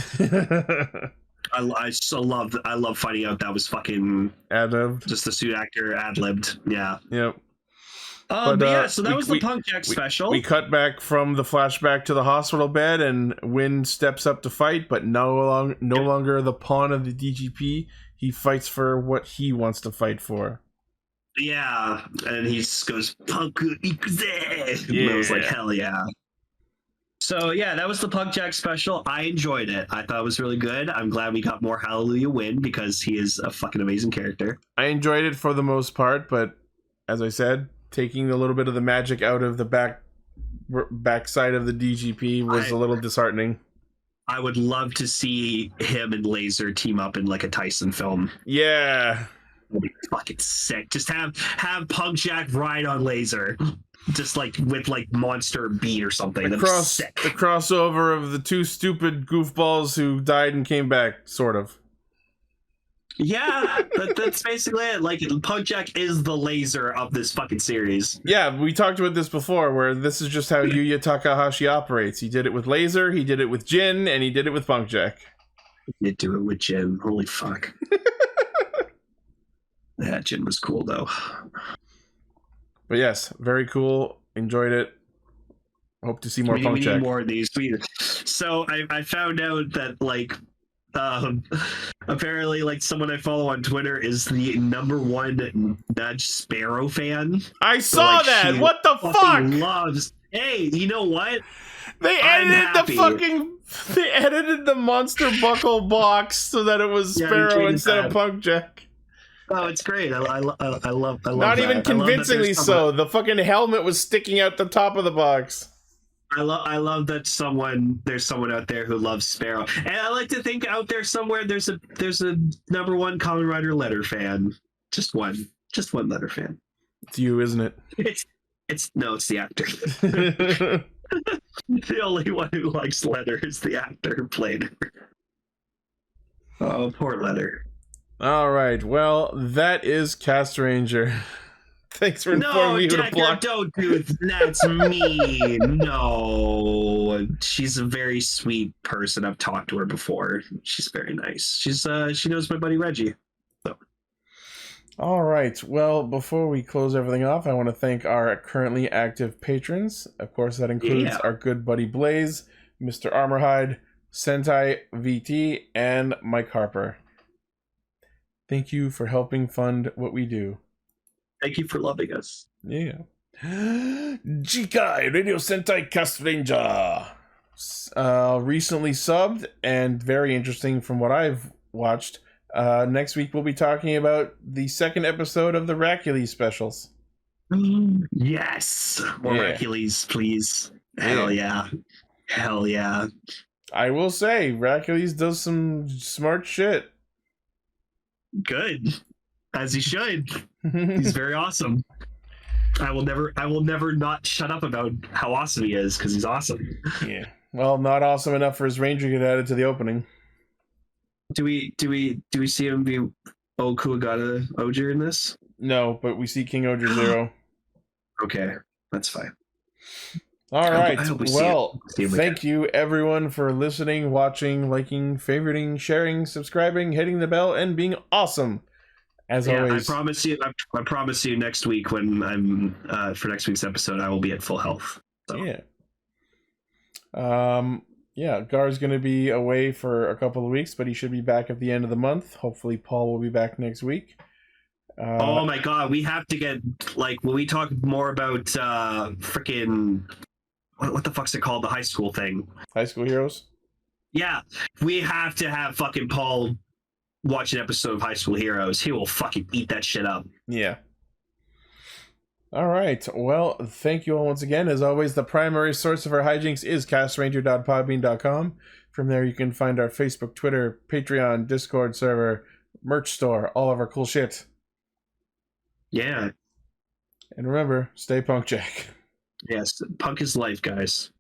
I love finding out that was fucking ad-libbed. Just the suit actor ad-libbed. Yeah. Yep. But so that was the PunkJack special. We cut back from the flashback to the hospital bed, and Win steps up to fight, but no longer the pawn of the DGP. He fights for what he wants to fight for. Yeah, and he just goes, Punk Ikuze! Yeah. And I was like, hell yeah. So yeah, that was the PunkJack special. I enjoyed it. I thought it was really good. I'm glad we got more Hallelujah Win because he is a fucking amazing character. I enjoyed it for the most part, but as I said, taking a little bit of the magic out of the backside of the DGP was a little disheartening. I would love to see him and Laser team up in like a Tyson film. Yeah. That'd be fucking sick. Just have PunkJack ride on Laser. Just like with like Monster Beat or something. The crossover of the two stupid goofballs who died and came back, sort of. Yeah, that's basically it. Like, PunkJack is the Laser of this fucking series. Yeah, we talked about this before, where this is just how Yuya Takahashi operates. He did it with Laser, he did it with Jin, and he did it with PunkJack. He did do it with Jin. Holy fuck. Yeah, Jin was cool, though. But yes, very cool. Enjoyed it. Hope to see more PunkJack. We need more of these. So I found out that like apparently like someone I follow on Twitter is the #1 Nudge Sparrow fan. I saw that. What the fuck? Loves. Hey, you know what? They edited the Monster Buckle box so that it was Sparrow instead of PunkJack. Oh, it's great. I love Not even convincingly so. The fucking helmet was sticking out the top of the box. I love that there's someone out there who loves Sparrow. And I like to think out there somewhere there's a #1 Kamen Rider Letter fan. Just one letter fan. It's you, isn't it? It's the actor. The only one who likes Letter is the actor who played her. Oh, poor Letter. All right. Well, that is Castranger. Thanks for informing me who to block. Don't do that. That's me. No, she's a very sweet person. I've talked to her before. She's very nice. She knows my buddy Reggie. So. All right. Well, before we close everything off, I want to thank our currently active patrons. Of course, that includes our good buddy Blaze, Mr. Armorhide, Sentai VT, and Mike Harper. Thank you for helping fund what we do. Thank you for loving us. Yeah. Jikai Radio Sentai Castranger. Recently subbed and very interesting from what I've watched. Next week we'll be talking about the second episode of the Racules specials. Yes. More Racules, please. Hell yeah. Hell yeah. I will say, Racules does some smart shit. Good. As he should. He's very awesome. I will never not shut up about how awesome he is, because he's awesome. Yeah. Well, not awesome enough for his ranger to get added to the opening. Do we see him be Okuagata Oger in this? No, but we see King-Ohger Zero. Okay, that's fine. All right. Well, thank you everyone for listening, watching, liking, favoriting, sharing, subscribing, hitting the bell, and being awesome. As always. I promise you next week when I'm for next week's episode, I will be at full health. So. Yeah. Gar's going to be away for a couple of weeks, but he should be back at the end of the month. Hopefully Paul will be back next week. Oh my god, we have to get, like, when we talk more about freaking what the fuck's it called, the high school thing, High School Heroes. Yeah, we have to have fucking Paul watch an episode of High School Heroes. He will fucking eat that shit up. Yeah. All right. Well, thank you all once again. As always, the primary source of our hijinks is castranger.podbean.com. From there, you can find our Facebook, Twitter, Patreon, Discord server, merch store, all of our cool shit. Yeah. And remember, stay PunkJack. Yes, punk is life, guys.